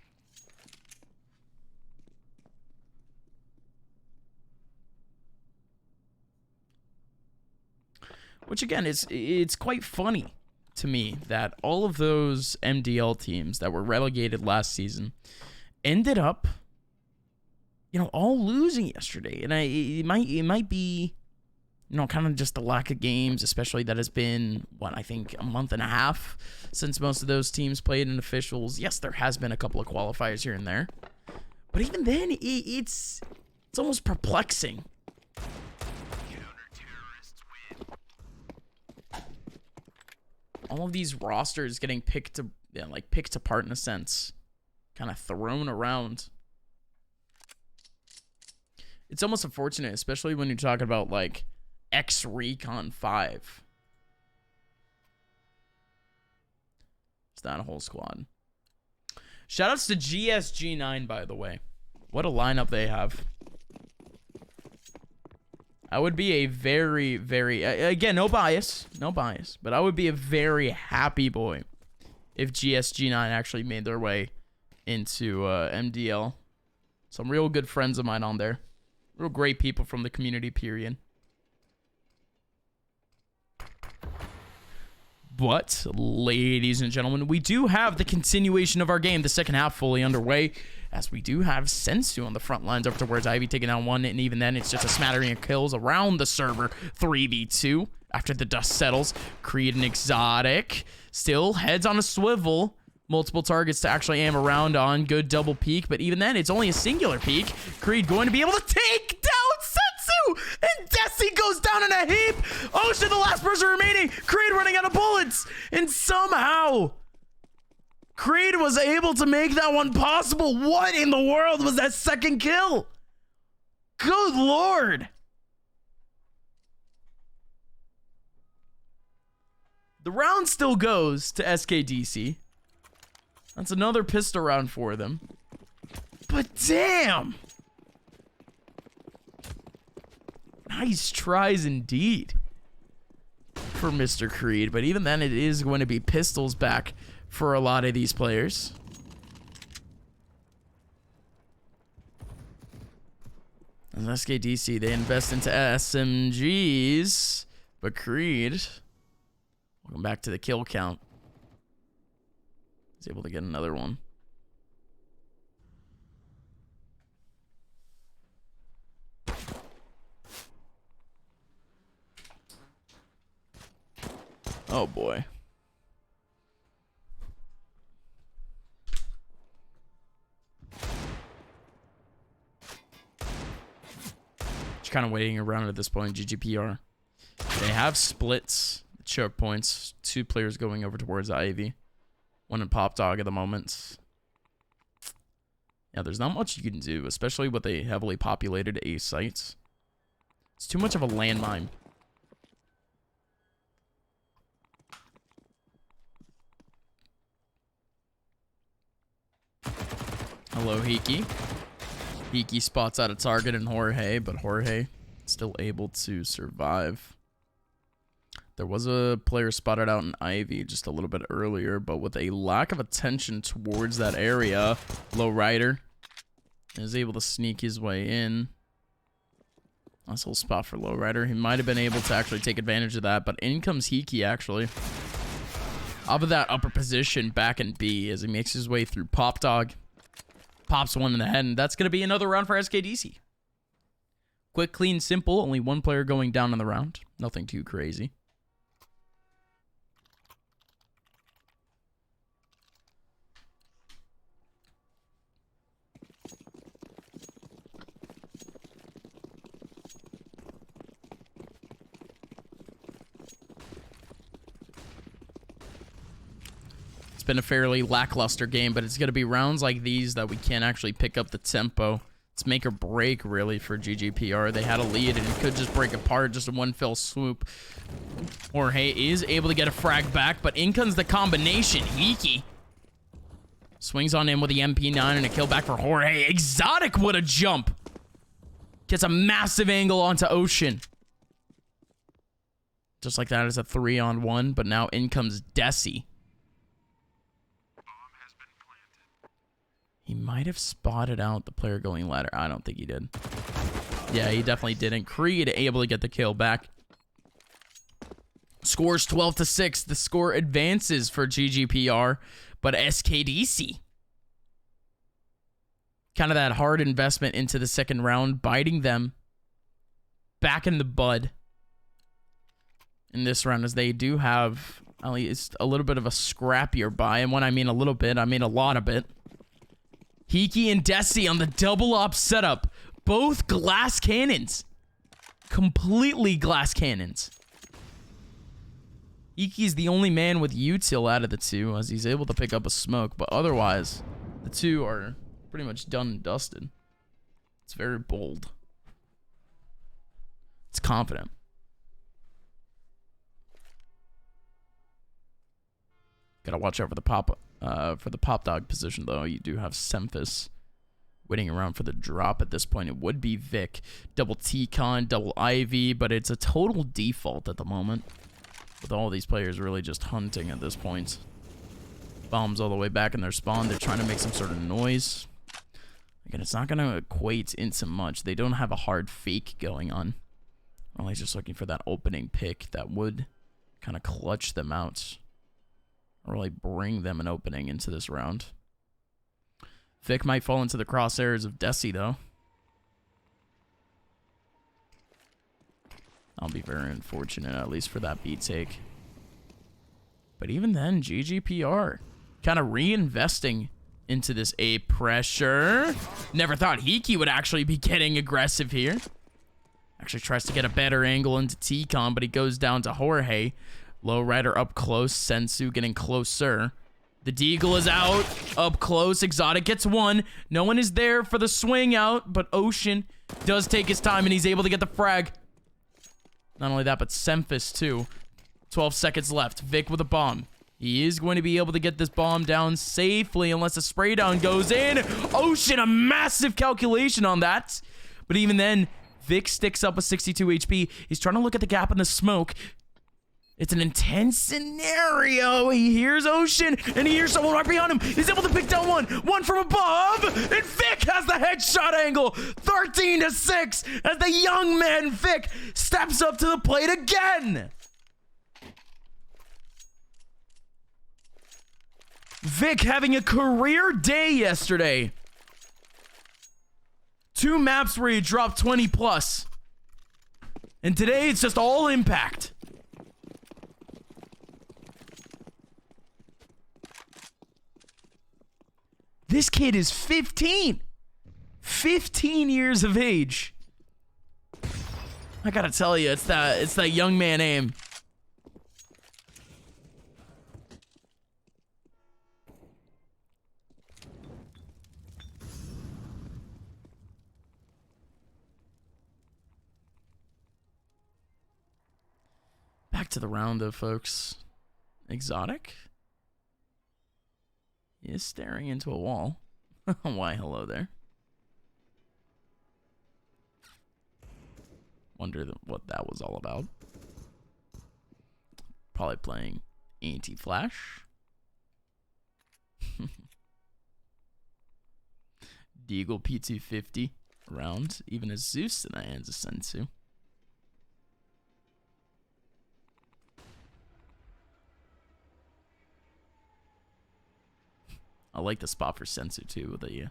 Which again, it's quite funny to me that all of those MDL teams that were relegated last season ended up, you know, all losing yesterday. And it might be, you know, kind of just the lack of games, especially that has been, what, I think a month and a half since most of those teams played in officials. Yes, there has been a couple of qualifiers here and there. But even then, it's almost perplexing. All of these rosters getting picked apart in a sense. Kind of thrown around. It's almost unfortunate, especially when you're talking about like X Recon 5. It's not a whole squad. Shoutouts to GSG9, by the way. What a lineup they have. I would be a very, very, again, no bias, but I would be a very happy boy if GSG9 actually made their way into MDL. Some real good friends of mine on there. Real great people from the community, period. But, ladies and gentlemen, we do have the continuation of our game, the second half fully underway, as we do have Sensu on the front lines up towards Ivy taking down one, and even then it's just a smattering of kills around the server. 3v2 after the dust settles. Creed and Exotic still heads on a swivel. Multiple targets to actually aim around on. Good double peek, but even then, it's only a singular peek. Creed going to be able to take down Sensu! And Desi goes down in a heap! Ocean, the last person remaining! Creed running out of bullets! And somehow, Creed was able to make that one possible. What in the world was that second kill? Good lord! The round still goes to SKDC. That's another pistol round for them. But damn! Nice tries indeed for Mr. Creed. But even then, it is going to be pistols back for a lot of these players. And SKDC, they invest into SMGs. But Creed, welcome back to the kill count. He's able to get another one. Oh boy. Just kind of waiting around at this point. GGPR. They have splits, choke points. 2 players going over towards Ivy. 1 in Pop Dog at the moment. Yeah, there's not much you can do, especially with a heavily populated A site. It's too much of a landmine. Hello, Hiki. Hiki spots out a target in Jorge, but Jorge still able to survive. There was a player spotted out in Ivy just a little bit earlier, but with a lack of attention towards that area, Lowrider is able to sneak his way in. Nice little spot for Lowrider. He might have been able to actually take advantage of that, but in comes Hiki actually. Off of that upper position back in B as he makes his way through Pop Dog. Pops one in the head, and that's going to be another round for SKDC. Quick, clean, simple. Only 1 player going down in the round. Nothing too crazy. Been a fairly lackluster game, but it's going to be rounds like these that we can't actually pick up the tempo. It's make or break, really, for GGPR. They had a lead, and it could just break apart just in one fell swoop. Jorge is able to get a frag back, but in comes the combination. Hiki swings on him with the MP9 and a kill back for Jorge. Exotic, what a jump. Gets a massive angle onto Ocean. Just like that is a 3-on-1, but now in comes Desi. He might have spotted out the player going ladder. I don't think he did. Yeah, he definitely didn't. Creed able to get the kill back. Scores 12-6. The score advances for GGPR, but SKDC. Kind of that hard investment into the second round, biting them back in the bud in this round, as they do have at least a little bit of a scrappier buy. And when I mean a little bit, I mean a lot of it. Hiki and Desi on the double op setup. Both glass cannons. Completely glass cannons. Hiki's the only man with util out of the 2, as he's able to pick up a smoke. But otherwise, the 2 are pretty much done and dusted. It's very bold. It's confident. Gotta watch out for the pop dog position, though. You do have Semphis waiting around for the drop at this point. It would be Vic, double T-Con, double Ivy, but it's a total default at the moment, with all these players really just hunting at this point. Bombs all the way back in their spawn. They're trying to make some sort of noise. Again, it's not going to equate into much. They don't have a hard fake going on. Only just looking for that opening pick that would kind of clutch them out. Really bring them an opening into this round. Vic might fall into the crosshairs of Desi, though. I'll be very unfortunate, at least for that B take. But even then, GGPR kind of reinvesting into this A pressure. Never thought Hiki would actually be getting aggressive here. Actually tries to get a better angle into T-Con, but he goes down to Jorge. Lowrider up close. Sensu getting closer. The Deagle is out. Up close. Exotic gets 1. No one is there for the swing out, but Ocean does take his time, and he's able to get the frag. Not only that, but Semphis, too. 12 seconds left. Vic with a bomb. He is going to be able to get this bomb down safely unless a spray down goes in. Ocean, a massive calculation on that. But even then, Vic sticks up with 62 HP. He's trying to look at the gap in the smoke. It's an intense scenario. He hears Ocean, and he hears someone right behind him. He's able to pick down one from above, and Vic has the headshot angle. 13-6 as the young man Vic steps up to the plate again. Vic having a career day yesterday. 2 maps where he dropped 20 plus. And today it's just all impact. This kid is 15. 15 years of age. I gotta tell you, it's that young man aim. Back to the round though, folks. Exotic is staring into a wall. Why, hello there. Wonder what that was all about. Probably playing anti-flash. Deagle P250 around. Even a Zeus in the hands of Sensu. I like the spot for Sensu too with the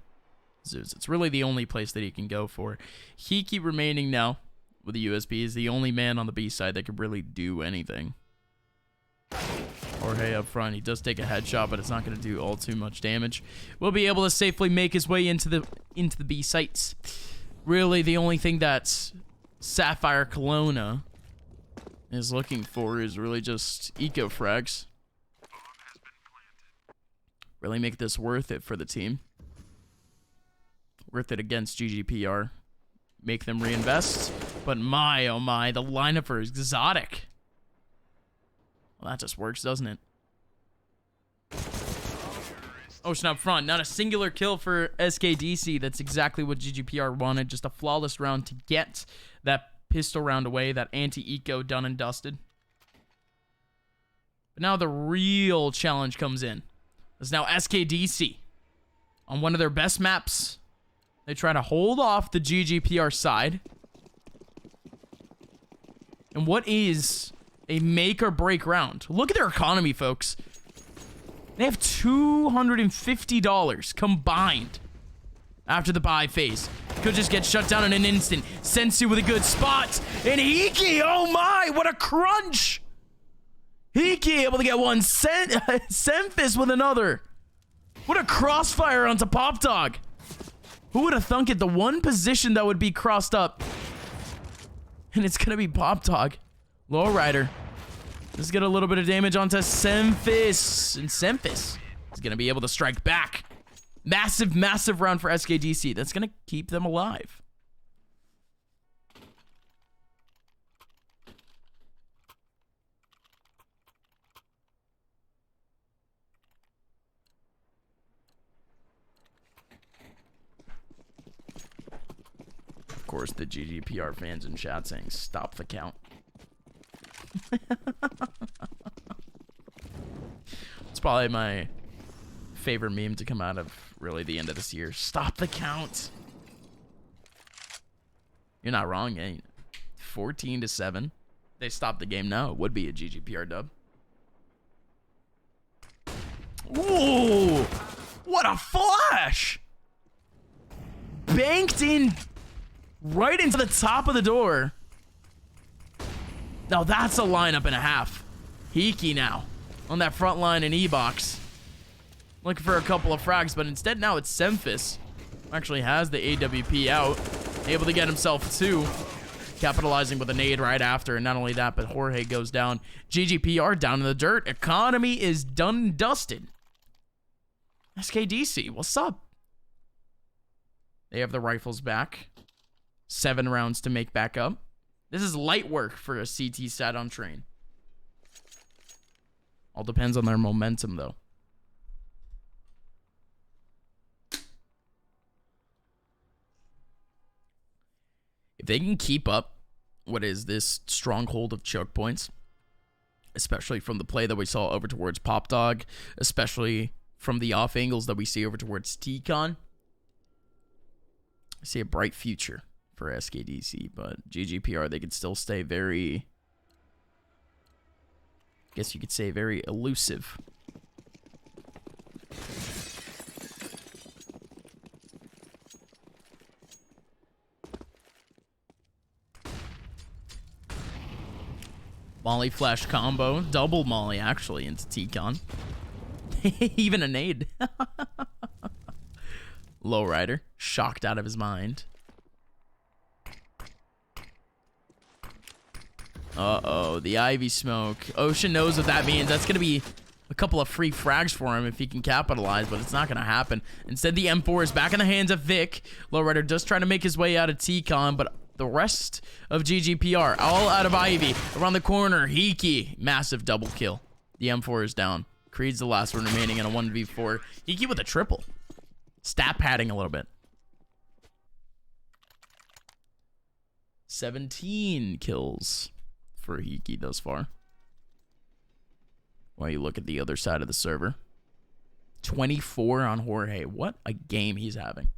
Zeus. It's really the only place that he can go for. Hiki remaining now with the USB is the only man on the B side that could really do anything. Jorge up front, he does take a headshot, but it's not going to do all too much damage. Will be able to safely make his way into the B sites. Really, the only thing that Sapphire Kelowna is looking for is really just eco frags. Really make this worth it for the team. Worth it against GGPR. Make them reinvest. But my, oh my, the lineup for Exotic. Well, that just works, doesn't it? Ocean up front. Not a singular kill for SKDC. That's exactly what GGPR wanted. Just a flawless round to get that pistol round away. That anti-eco done and dusted. But now the real challenge comes in. It's now SKDC on one of their best maps. They try to hold off the GGPR side. And what is a make or break round? Look at their economy, folks. They have $250 combined after the buy phase. Could just get shut down in an instant. Sensu with a good spot. And Hiki, oh my, what a crunch. Hiki able to get one. Semphis with another. What a crossfire onto Pop Dog. Who would have thunk it? The one position that would be crossed up. And it's going to be Pop Dog. Lowrider. Let's get a little bit of damage onto Semphis. And Semphis is going to be able to strike back. Massive, massive round for SKDC. That's going to keep them alive. Of course, the GGPR fans in chat saying, stop the count. It's probably my favorite meme to come out of really the end of this year. Stop the count. You're not wrong, eh? 14-7. They stopped the game now. It would be a GGPR dub. Ooh! What a flash! Banked in right into the top of the door. Now that's a lineup and a half. Hiki now on that front line in E-Box. Looking for a couple of frags, but instead now it's Semphis. Actually has the AWP out. Able to get himself 2. Capitalizing with a nade right after. And not only that, but Jorge goes down. GGPR down in the dirt. Economy is done and dusted. SKDC, what's up? They have the rifles back. 7 rounds to make back up. This is light work for a CT stat on train. All depends on their momentum, though. If they can keep up what is this stronghold of choke points, especially from the play that we saw over towards Pop Dog, especially from the off angles that we see over towards T-Con, I see a bright future for SKDC, but GGPR, they could still stay very, I guess you could say, very elusive. Molly flash combo, double Molly actually into T-Con. Even a nade. Lowrider, shocked out of his mind. Uh-oh, the Ivy smoke. Ocean knows what that means. That's going to be a couple of free frags for him if he can capitalize, but it's not going to happen. Instead, the M4 is back in the hands of Vic. Lowrider just trying to make his way out of T-Con, but the rest of GGPR, all out of Ivy. Around the corner, Hiki. Massive double kill. The M4 is down. Creed's the last one remaining in a 1v4. Hiki with a triple. Stat padding a little bit. 17 kills for Hiki thus far. While you look at the other side of the server. 24 on Jorge. What a game he's having.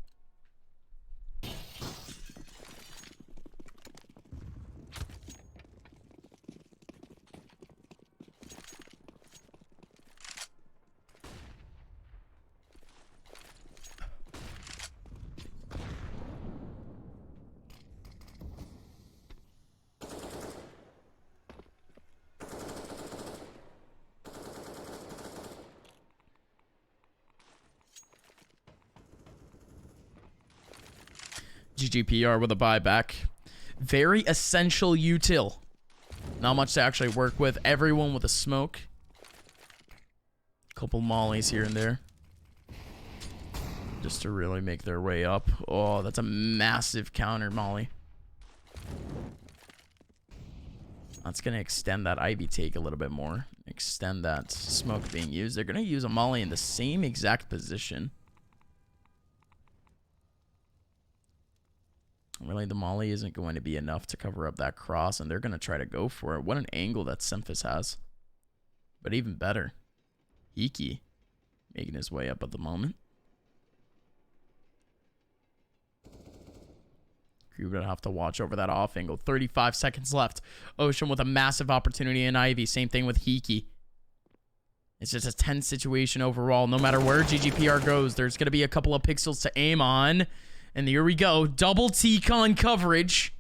GGPR with a buyback. Very essential util. Not much to actually work with. Everyone with a smoke. Couple mollies here and there. Just to really make their way up. Oh, that's a massive counter molly. That's going to extend that Ivy take a little bit more. Extend that smoke being used. They're going to use a molly in the same exact position. Really, the molly isn't going to be enough to cover up that cross, and they're going to try to go for it. What an angle that Semphis has. But even better, Hiki making his way up at the moment. You're going to have to watch over that off angle. 35 seconds left. Ocean with a massive opportunity in Ivy. Same thing with Hiki. It's just a tense situation overall. No matter where GGPR goes, there's going to be a couple of pixels to aim on. And here we go. Double T-Con coverage.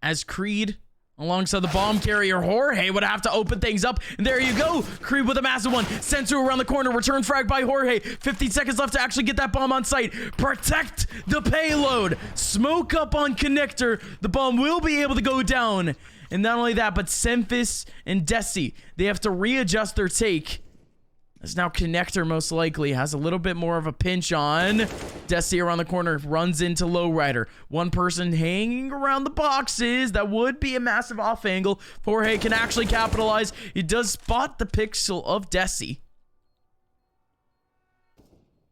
As Creed, alongside the bomb carrier, Jorge would have to open things up. And there you go. Creed with a massive one. Sent to around the corner. Return frag by Jorge. 15 seconds left to actually get that bomb on site. Protect the payload. Smoke up on connector. The bomb will be able to go down. And not only that, but Semphis and Desi, they have to readjust their take. As now connector most likely has a little bit more of a pinch on. Desi around the corner runs into Lowrider. One person hanging around the boxes. That would be a massive off angle. Jorge can actually capitalize. He does spot the pixel of Desi.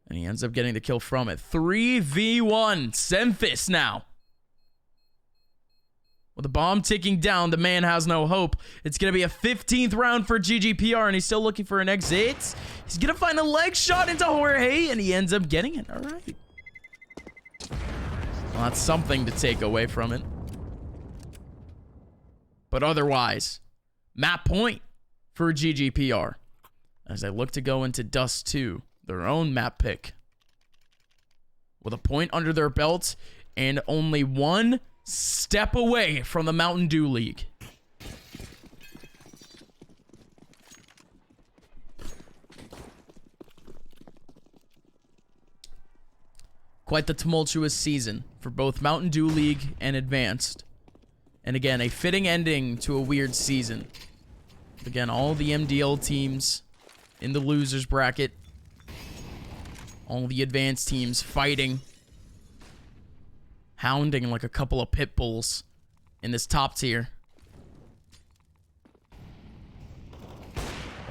And he ends up getting the kill from it. 3v1. Semphis now. With the bomb ticking down, the man has no hope. It's going to be a 15th round for GGPR, and he's still looking for an exit. He's going to find a leg shot into Jorge, and he ends up getting it. All right. Well, that's something to take away from it. But otherwise, map point for GGPR as they look to go into Dust 2, their own map pick. With a point under their belt and only one step away from the Mountain Dew League. Quite the tumultuous season for both Mountain Dew League and Advanced. And again, a fitting ending to a weird season. Again, all the MDL teams in the losers bracket. All the Advanced teams fighting. Hounding like a couple of pit bulls in this top tier.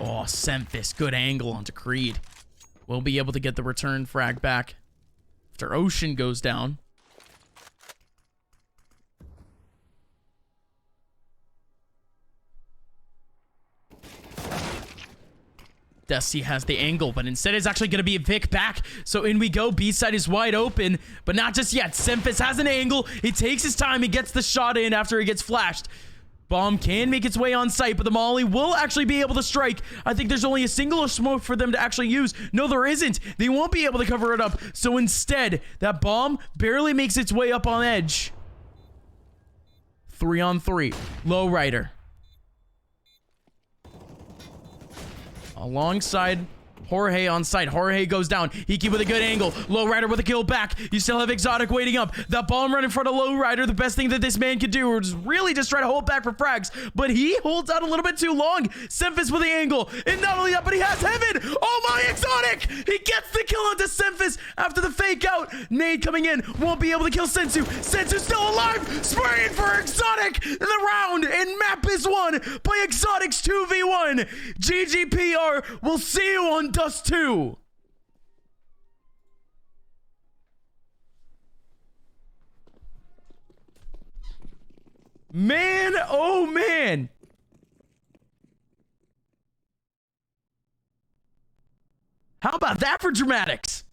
Oh, Semphis, good angle onto Creed. We'll be able to get the return frag back after Ocean goes down. Dusty has the angle, but instead it's actually going to be Vic back. So in we go. B-side is wide open, but not just yet. Semphis has an angle. He takes his time. He gets the shot in after he gets flashed. Bomb can make its way on site, but the Molly will actually be able to strike. I think there's only a single smoke for them to actually use. No, there isn't. They won't be able to cover it up. So instead, that bomb barely makes its way up on edge. 3-on-3. Lowrider. Alongside Jorge on site. Jorge goes down. Hiki with a good angle. Lowrider with a kill back. You still have Exotic waiting up. That bomb right in front of Lowrider. The best thing that this man could do is really just try to hold back for frags. But he holds out a little bit too long. Semphis with the angle. And not only that, but he has Heaven. Oh my, Exotic! He gets the kill onto Semphis after the fake out. Nade coming in. Won't be able to kill Sensu. Sensu's still alive. Spraying for Exotic in the round. And map is won by Exotic's 2v1. GGPR. We'll see you on Dust 2. Man, oh man. How about that for dramatics?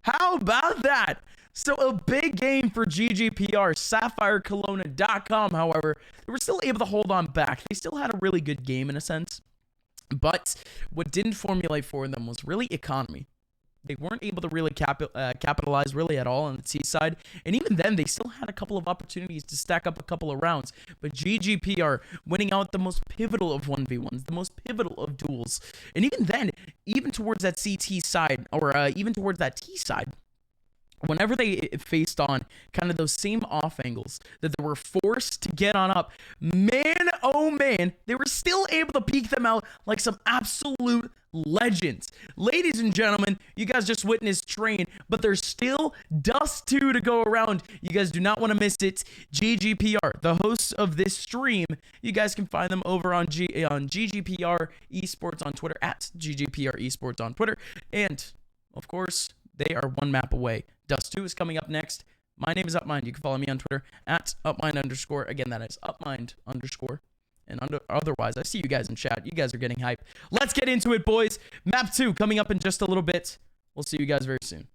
How about that? So a big game for GGPR. SapphireKelowna.com, however, they were still able to hold on back. They still had a really good game in a sense. But what didn't formulate for them was really economy. They weren't able to really capitalize really at all on the T side. And even then, they still had a couple of opportunities to stack up a couple of rounds. But GGPR winning out the most pivotal of 1v1s, the most pivotal of duels. And even then, even towards that CT side, or even towards that T side, whenever they faced on kind of those same off angles that they were forced to get on up, man, oh man, they were still able to peek them out like some absolute legends. Ladies and gentlemen, you guys just witnessed Train, but there's still Dust 2 to go around. You guys do not want to miss it. GGPR, the hosts of this stream, you guys can find them over on GGPR Esports on Twitter, at GGPR Esports on Twitter, and of course, they are one map away. Dust 2 is coming up next. My name is Upmind. You can follow me on Twitter at Upmind_. Again, that is Upmind_. And otherwise, I see you guys in chat. You guys are getting hype. Let's get into it, boys. Map 2 coming up in just a little bit. We'll see you guys very soon.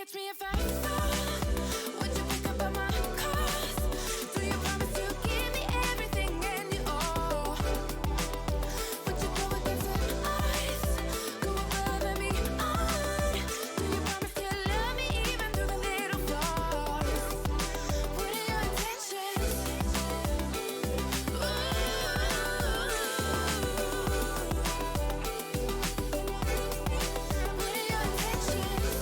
catch me if I fall? Would you pick up on my calls? Do you promise to give me everything and you all? Would you go against the odds? Go above and beyond? Do you promise to love me even through the little flaws? What are your intentions? Ooh. What are your intentions?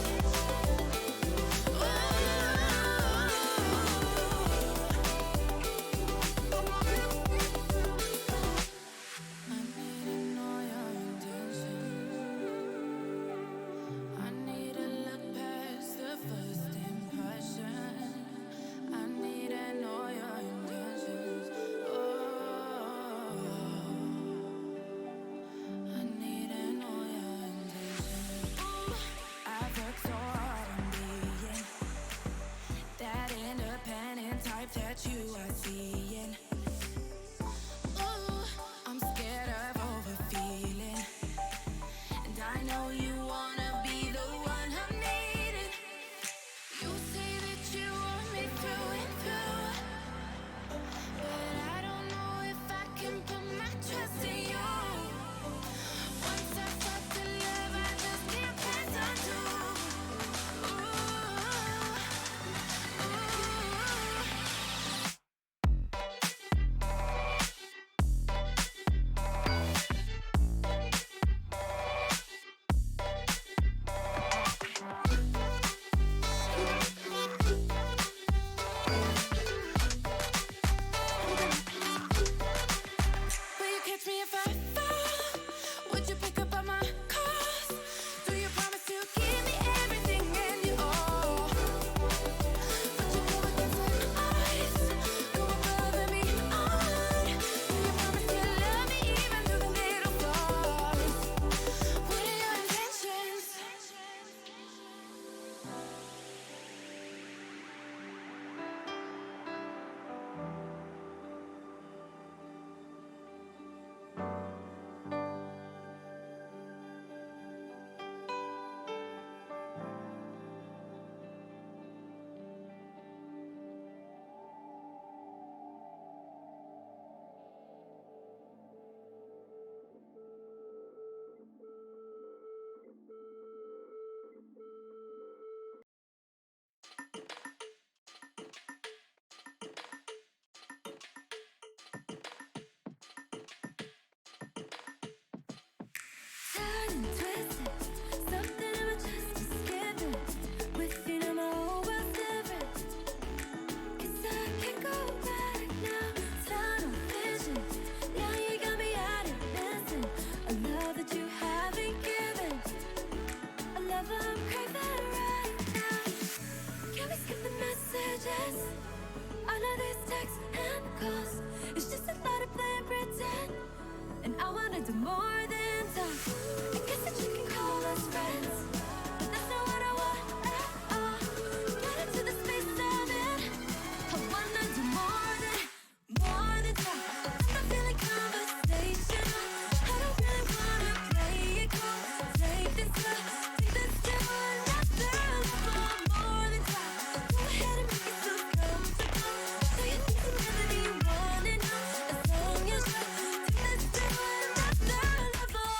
I need to know your intentions. I need to look past the first impression. I need to know your intentions. Oh, I need to know your intentions. I've worked so hard on being that independent type that you are seeing. Ooh, I'm scared of overfeeling, and I know you wanna be the one I'm needing. You say that you want me through and through, but I don't know if I can put my trust in you. Once I start to love, I just can't pass on to. Ooh, will you catch me if I fall? Would you pick up on my calls? Do you promise to give me everything and you all? Would you go against the odds? Go above and beyond? Do you promise to love me even through the little flaws? What are your intentions? Tired and twisted, something in my chest is giving. With you now my whole world's different. 'Cause I can't go back now, tunnel vision. Now you got me out and missing a love that you haven't given, a love I'm craving right now. Can we skip the messages? I know these texts and calls, it's just a lot of playing pretend. And I wanna do more than talk. I guess that you can call us friends, but that's not what I want at all. Get into the space I'm in. I wanna do more than talk. I'm not feeling conversational. I don't really wanna play it cool. Take this to another level. More than talk. Go ahead and make it so comfortable. Say your things and never you wanna know. As long as you take this to another level.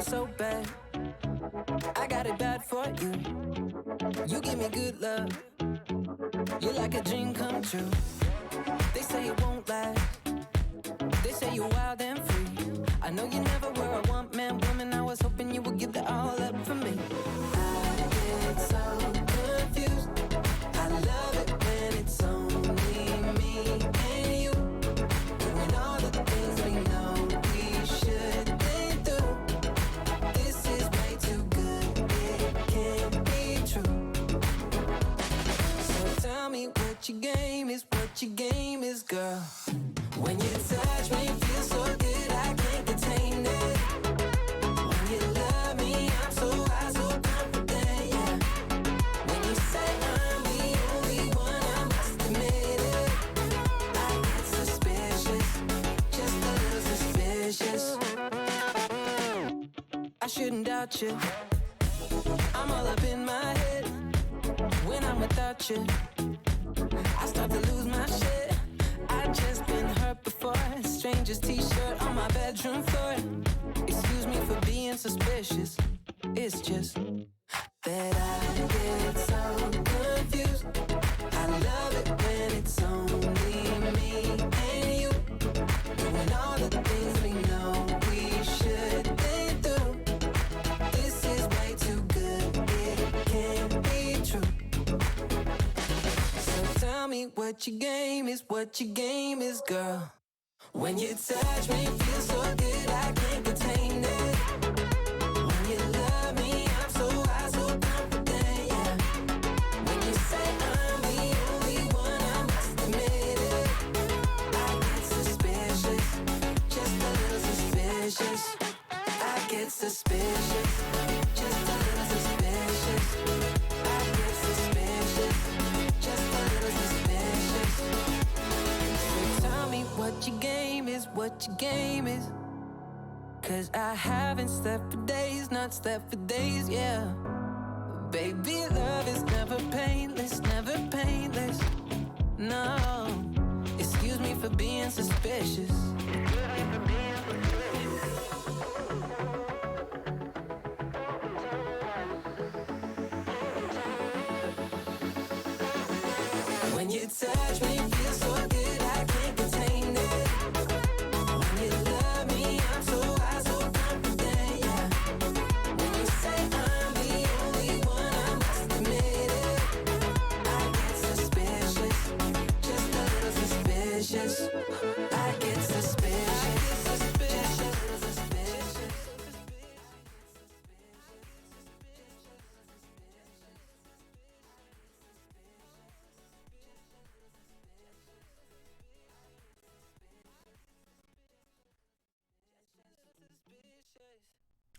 it so bad. I got it bad for you. You give me good love. You're like a dream come true. They say it won't last. They say you're wild and free. I know you never were a one-man woman. I was hoping you would give that all up for me. I get so confused. I love it when it's only me and you. Doing all the things we know we shouldn't do. This is way too good. It can't be true. So tell me what your game is, girl. When you touch me, feel so good, I can't contain it. When you love me, I'm so high, so confident, yeah. When you say I'm the only one, I must admit it. I get suspicious, just a little suspicious. I shouldn't doubt you. I'm all up in my head. When I'm without you, I start to lose my shit. I just been hurt before. Stranger's t-shirt on my bedroom floor. Excuse me for being suspicious. It's just that I get so confused. I love it when it's only me and you. Doing all the things we know we shouldn't do. This is way too good. It can't be true. So tell me what your game is, girl. When you touch me, feel so good, I can't contain it. When you love me, I'm so high, so confident, yeah. When you say I'm the only one, I must admit it. I get suspicious, just a little suspicious. I get suspicious, just a little suspicious. I get suspicious, just a little suspicious. So tell me what your game is. Cause I haven't slept for days, not slept for days, yeah. Baby, love is never painless, never painless. No, excuse me for being suspicious. When you touch me, feel so good, I can't contain it. When you love me, I'm so high, so confident, yeah. When you say I'm the only one, I must admit it. I get suspicious, just a little suspicious. I get suspicious, just a little suspicious.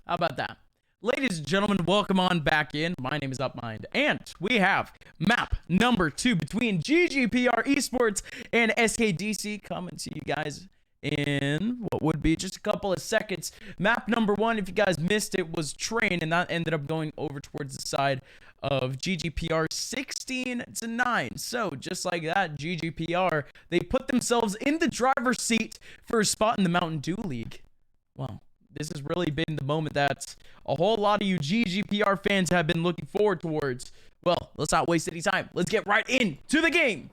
How about that? Ladies and gentlemen, welcome on back in. My name is Upmind, and we have map number 2 between GGPR Esports and SKDC coming to you guys in what would be just a couple of seconds. Map number 1, if you guys missed it, was Train, and that ended up going over towards the side of GGPR 16-9. So just like that, GGPR, they put themselves in the driver's seat for a spot in the Mountain Dew League. Wow. This has really been the moment that a whole lot of you GGPR fans have been looking forward towards. Well, let's not waste any time. Let's get right into the game.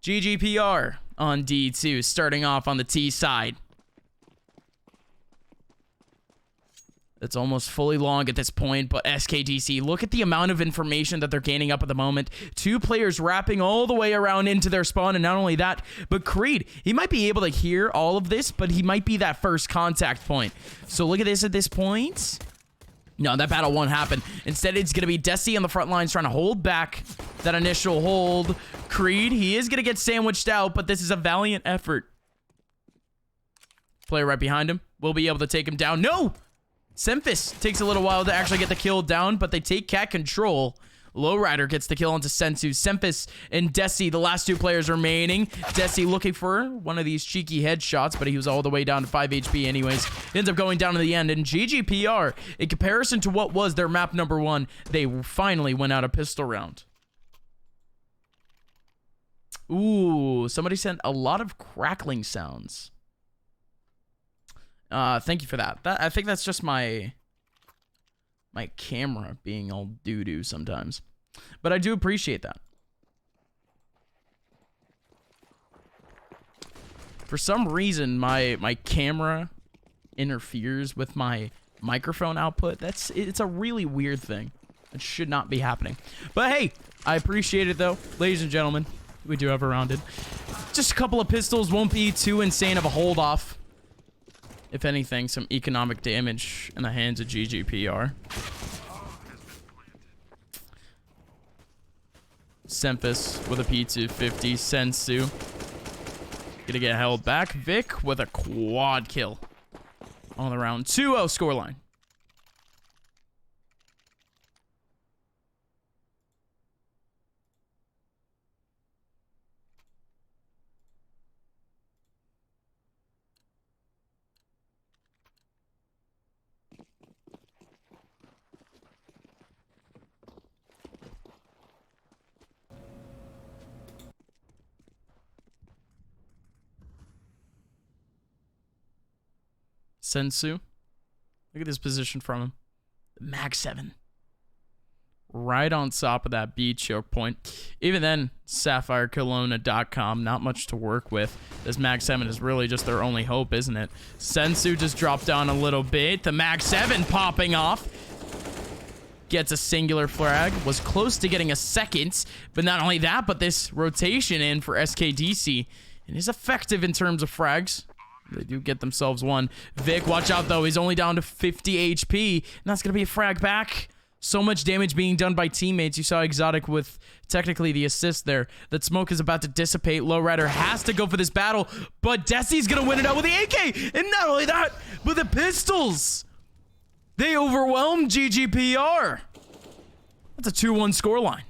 GGPR on D2, starting off on the T side. It's almost fully long at this point, but SKDC, look at the amount of information that they're gaining up at the moment. 2 players wrapping all the way around into their spawn, and not only that, but Creed, he might be able to hear all of this, but he might be that first contact point. So look at this at this point. No, that battle won't happen. Instead, it's going to be Desi on the front lines trying to hold back that initial hold. Creed, he is going to get sandwiched out, but this is a valiant effort. Player right behind him will be able to take him down. No! Semphis takes a little while to actually get the kill down, but they take cat control. Lowrider gets the kill onto Sensu. Semphis and Desi, the last 2 players remaining. Desi looking for one of these cheeky headshots, but he was all the way down to 5 HP anyways. Ends up going down to the end. And GGPR, in comparison to what was their map number 1, they finally went out a pistol round. Ooh, somebody sent a lot of crackling sounds. Thank you for that. I think that's just my camera being all doo-doo sometimes. But I do appreciate that. For some reason, my camera interferes with my microphone output. It's a really weird thing. It should not be happening. But hey, I appreciate it though. Ladies and gentlemen, we do have a rounded. Just a couple of pistols won't be too insane of a hold off. If anything, some economic damage in the hands of GGPR. Semphis with a P250. Sensu gonna get held back. Vic with a quad kill on the round 2-0 scoreline. Sensu. Look at this position from him. Mag 7. Right on top of that B choke point. Even then, SapphireKelowna.com, not much to work with. This Mag 7 is really just their only hope, isn't it? Sensu just dropped down a little bit. The Mag 7 popping off. Gets a singular frag. Was close to getting a second. But not only that, but this rotation in for SKDC. It is effective in terms of frags. They do get themselves one. Vic, watch out though. He's only down to 50 HP. And that's going to be a frag back. So much damage being done by teammates. You saw Exotic with technically the assist there. That smoke is about to dissipate. Lowrider has to go for this battle. But Desi's going to win it out with the AK. And not only that, but the pistols. They overwhelm GGPR. That's a 2-1 scoreline.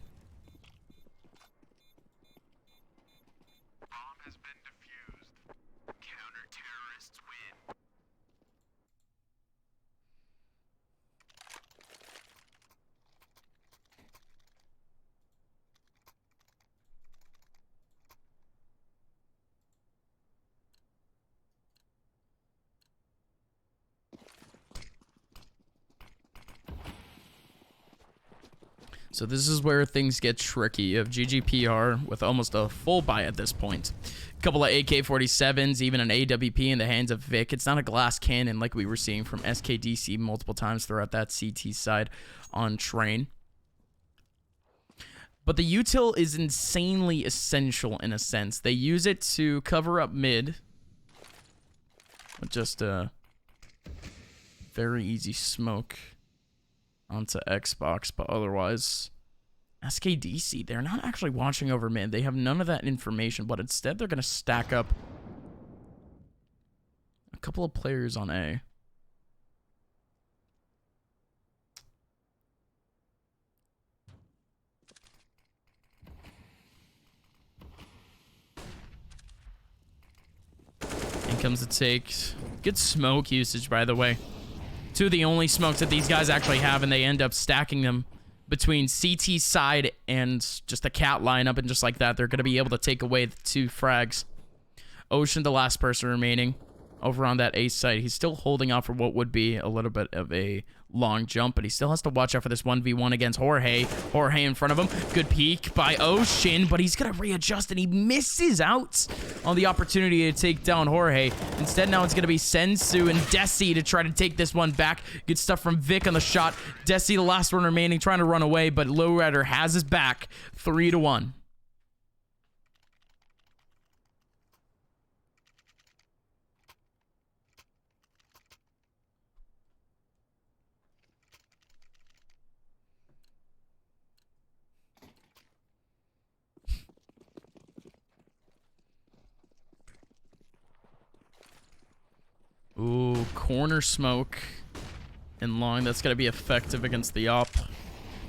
So this is where things get tricky. You have GGPR with almost a full buy at this point. A couple of AK-47s, even an AWP in the hands of Vic. It's not a glass cannon like we were seeing from SKDC multiple times throughout that CT side on train. But the util is insanely essential in a sense. They use it to cover up mid. With just a very easy smoke onto Xbox, but otherwise, SKDC, they're not actually watching over mid. They have none of that information, but instead they're going to stack up a couple of players on A. In comes the take. Good smoke usage, by the way. Two of the only smokes that these guys actually have, and they end up stacking them between CT side and just the cat lineup, and just like that, they're going to be able to take away the 2 frags. Ocean, the last person remaining over on that ace side. He's still holding out for what would be a little bit of a long jump, but he still has to watch out for this 1v1 against Jorge. Jorge in front of him. Good peek by Ocean, but he's going to readjust, and he misses out on the opportunity to take down Jorge. Instead, now it's going to be Sensu and Desi to try to take this one back. Good stuff from Vic on the shot. Desi, the last one remaining, trying to run away, but Lowrider has his back. 3-1. Ooh, corner smoke and long. That's going to be effective against the op.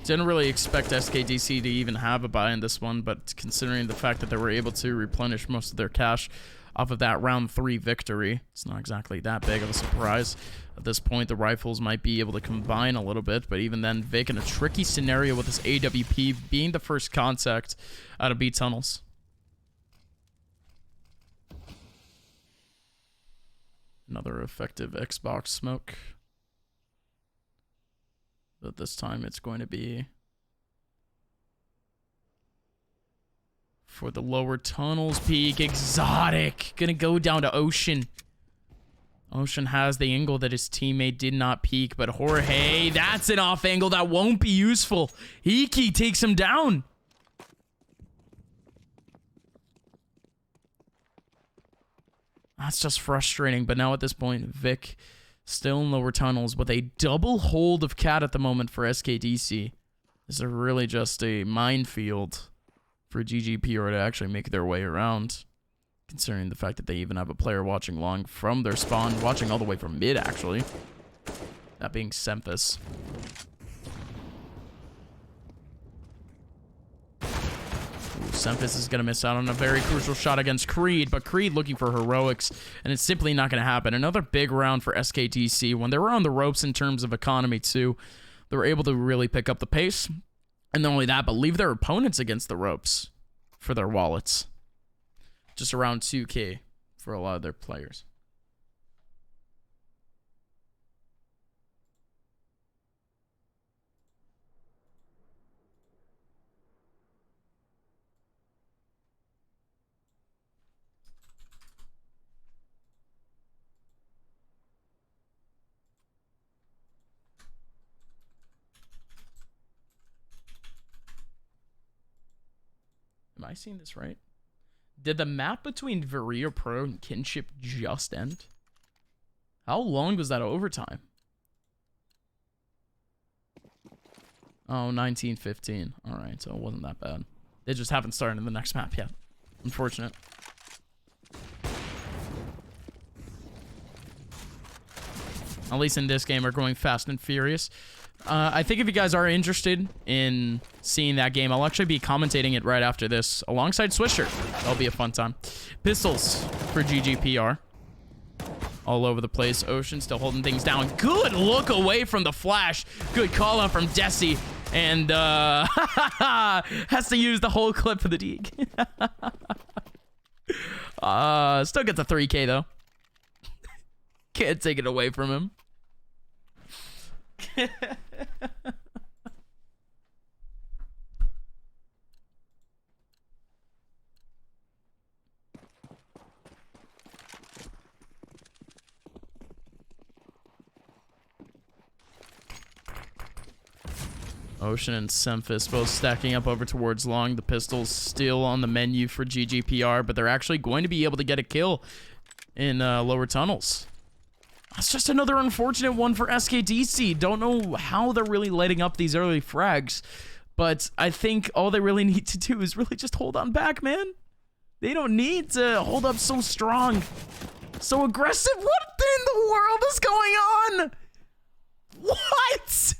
Didn't really expect SKDC to even have a buy in this one, but considering the fact that they were able to replenish most of their cash off of that round 3 victory, it's not exactly that big of a surprise. At this point, the rifles might be able to combine a little bit, but even then, Vic in a tricky scenario with this AWP being the first contact out of B tunnels. Another effective Xbox smoke. But this time it's going to be for the lower tunnels peak. Exotic. Gonna go down to Ocean. Ocean has the angle that his teammate did not peek, but Jorge, that's an off angle that won't be useful. Iki takes him down. That's just frustrating, but now at this point, Vic still in lower tunnels with a double hold of Cat at the moment for SKDC. This is really just a minefield for GGPR to actually make their way around. Considering the fact that they even have a player watching long from their spawn, watching all the way from mid, actually. That being Semphis. Semphis is going to miss out on a very crucial shot against Creed, but Creed looking for heroics, and it's simply not going to happen. Another big round for SKDC. When they were on the ropes in terms of economy, too, they were able to really pick up the pace. And not only that, but leave their opponents against the ropes for their wallets. Just around 2K for a lot of their players. Am I seeing this right? Did the map between Varia Pro and Kinship just end? How long was that overtime? Oh, 1915. Alright, so it wasn't that bad. They just haven't started in the next map yet. Unfortunate. At least in this game, we're going fast and furious. I think if you guys are interested in seeing that game, I'll actually be commentating it right after this alongside Swisher. That'll be a fun time. Pistols for GGPR. All over the place. Ocean still holding things down. Good look away from the flash. Good call out from Desi. And has to use the whole clip for the Deeg. Still gets a 3K though. Can't take it away from him. Ocean and Semphis both stacking up over towards long. The pistols still on the menu for GGPR, but they're actually going to be able to get a kill in lower tunnels. That's just another unfortunate one for SKDC. Don't know how they're really lighting up these early frags, but I think all they really need to do is really just hold on back, man. They don't need to hold up so strong, so aggressive. What in the world is going on? What?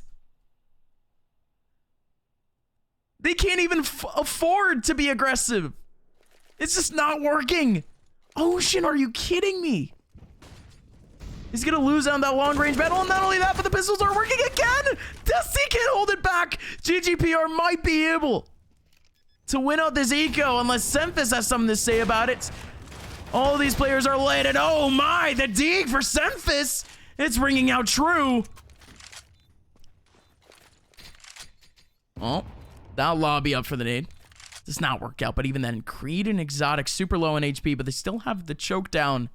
They can't even afford to be aggressive. It's just not working. Ocean, are you kidding me? He's gonna lose on that long-range battle, and not only that, but the pistols are working again! Dusty can't hold it back! GGPR might be able to win out this eco, unless Semphis has something to say about it. All these players are late, and oh my, the dig for Semphis! It's ringing out true. Oh, that lobby up for the nade. Does not work out, but even then, Creed and Exotic super low in HP, but they still have the choke down.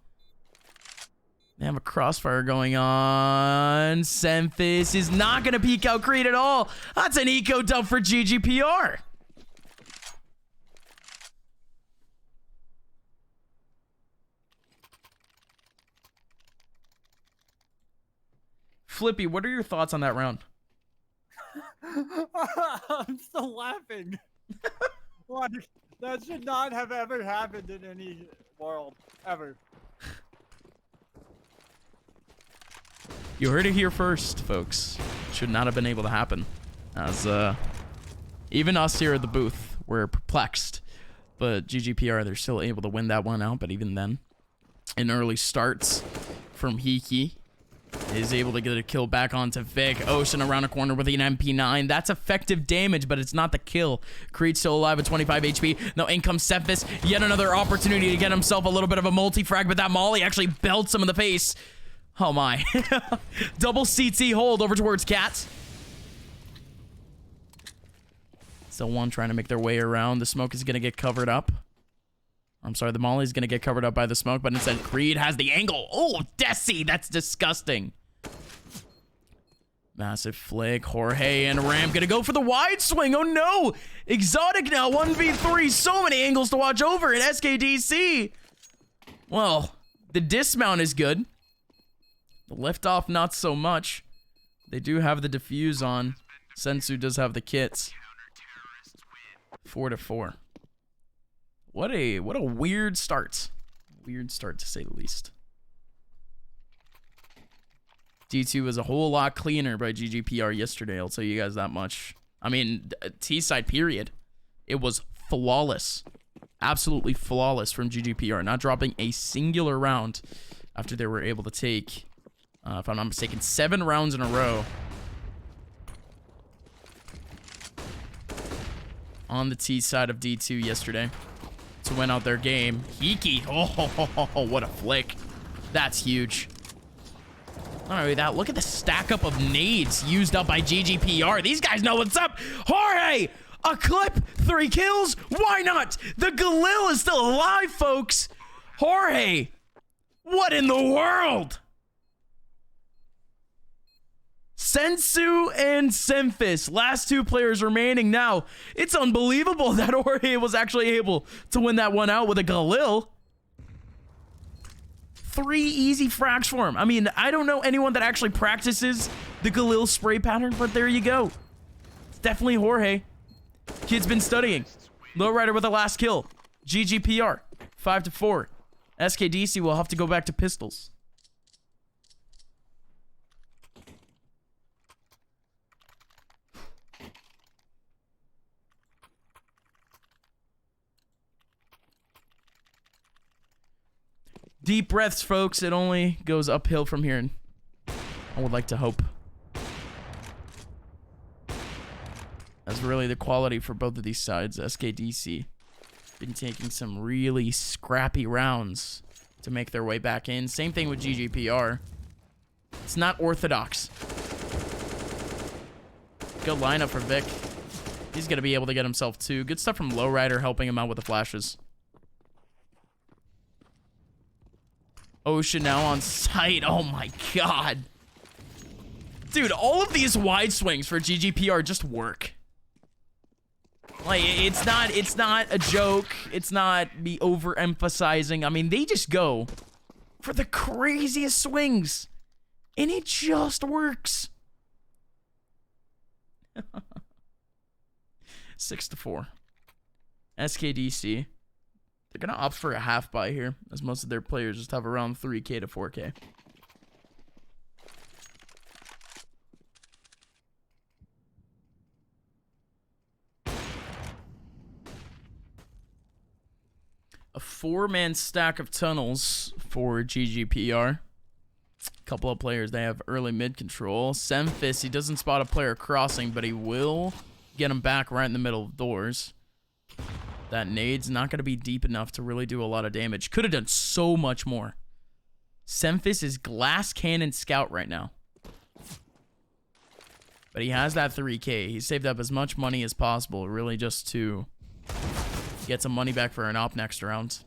They have a crossfire going on. Semphis is not going to peek out Creed at all. That's an eco dub for GGPR. Flippy, what are your thoughts on that round? I'm still laughing. What? That should not have ever happened in any world, ever. You heard it here first, folks. Should not have been able to happen. As, even us here at the booth were perplexed. But GGPR, they're still able to win that one out. But even then, in early starts from Hiki is able to get a kill back onto Vic. Ocean around a corner with an MP9. That's effective damage, but it's not the kill. Creed still alive with 25 HP. Now in comes Cephas. Yet another opportunity to get himself a little bit of a multi-frag, but that molly actually belts him in the face. Oh my. Double CT hold over towards Cats. Still one trying to make their way around. The smoke is going to get covered up. I'm sorry, the molly is going to get covered up by the smoke, but instead Creed has the angle. Oh, Desi, that's disgusting. Massive flick. Jorge and Ram going to go for the wide swing. Oh no. Exotic now, 1v3. So many angles to watch over in SKDC. Well, the dismount is good. The liftoff, not so much. They do have the defuse on. Sensu does have the kits. 4-4. What a weird start. Weird start to say the least. D2 was a whole lot cleaner by GGPR yesterday, I'll tell you guys that much. I mean, T-side period. It was flawless. Absolutely flawless from GGPR. Not dropping a singular round after they were able to take, if I'm not mistaken, 7 rounds in a row. On the T side of D2 yesterday to win out their game. Hiki. Oh, what a flick. That's huge. Not only that, look at the stack up of nades used up by GGPR. These guys know what's up. Jorge, a clip, 3 kills. Why not? The Galil is still alive, folks. Jorge, what in the world? Sensu and Semphis, last 2 players remaining now. It's unbelievable that Jorge was actually able to win that one out with a Galil. 3 easy frags for him. I mean, I don't know anyone that actually practices the Galil spray pattern, but there you go. It's definitely Jorge. Kid's been studying. Lowrider with the last kill. GGPR, 5-4. SKDC will have to go back to pistols. Deep breaths, folks. It only goes uphill from here, and I would like to hope. That's really the quality for both of these sides. SKDC been taking some really scrappy rounds to make their way back in. Same thing with GGPR. It's not orthodox. Good lineup for Vic. He's going to be able to get himself 2. Good stuff from Lowrider helping him out with the flashes. Ocean now on site. Oh my god. Dude, all of these wide swings for GGPR just work. Like, it's not a joke. It's not me overemphasizing. I mean, they just go for the craziest swings. And it just works. 6-4. SKDC. They're going to opt for a half buy here, as most of their players just have around 3K to 4K. A 4-man stack of tunnels for GGPR. A couple of players, they have early mid control. Semphis, he doesn't spot a player crossing, but he will get him back right in the middle of doors. That nade's not going to be deep enough to really do a lot of damage. Could have done so much more. Semphis is glass cannon scout right now. But he has that 3K. He saved up as much money as possible, really just to get some money back for an op next round.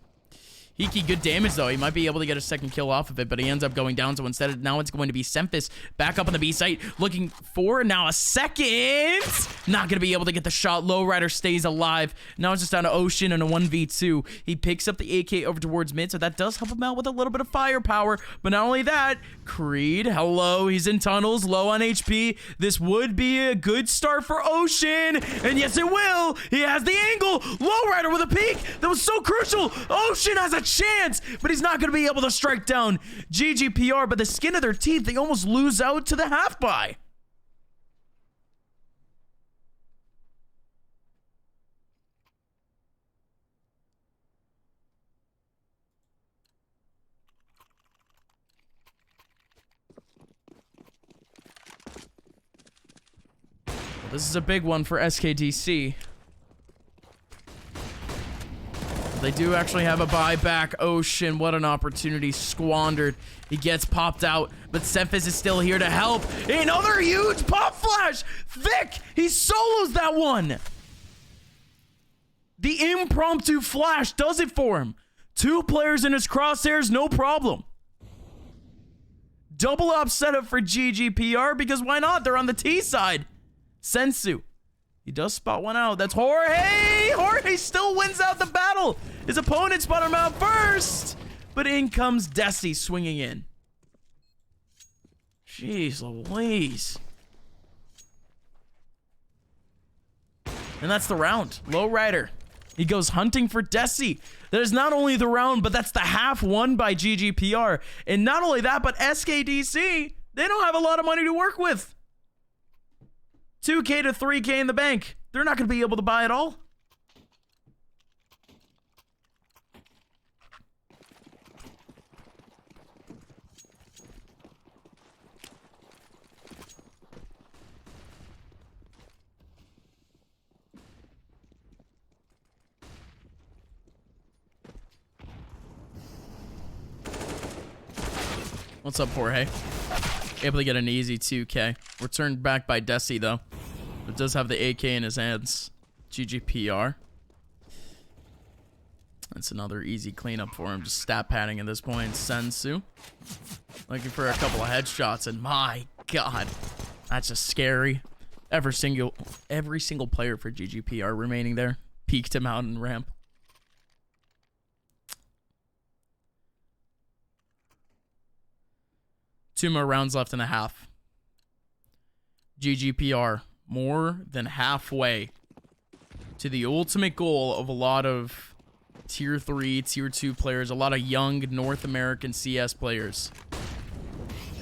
Hiki, good damage though. He might be able to get a second kill off of it, but he ends up going down. So instead, now it's going to be Semphis back up on the B site, looking for now a second. Not going to be able to get the shot. Lowrider stays alive. Now it's just down to Ocean and a 1v2. He picks up the AK over towards mid, so that does help him out with a little bit of firepower. But not only that, Creed, hello, he's in tunnels, low on HP. This would be a good start for Ocean, and yes, it will. He has the angle. Lowrider with a peek. That was so crucial. Ocean has a chance, but he's not going to be able to strike down GGPR by the skin of their teeth. They almost lose out to the half buy. This is a big one for SKDC. They do actually have a buyback. Ocean, what an opportunity squandered. He gets popped out, but Semphis is still here to help. Another huge pop flash. Vic, he solos that one. The impromptu flash does it for him. 2 players in his crosshairs, no problem. Double up setup for GGPR because why not? They're on the T side. Sensu. He does spot one out. That's Jorge. Jorge still wins out the battle. His opponent spotted him out first. But in comes Desi swinging in. Jeez Louise. And that's the round. Lowrider. He goes hunting for Desi. That is not only the round, but that's the half won by GGPR. And not only that, but SKDC, they don't have a lot of money to work with. 2K to 3K in the bank. They're not going to be able to buy it all. What's up, Jorge? Able to get an easy 2K. Returned back by Desi, though. It does have the AK in his hands. GGPR. That's another easy cleanup for him. Just stat padding at this point. Sensu. Looking for a couple of headshots, and my god. That's just scary. Every single player for GGPR remaining there. Peeked him out and ramp. Two more rounds left in the half. GGPR more than halfway to the ultimate goal of a lot of tier 3, tier 2 players, a lot of young North American CS players.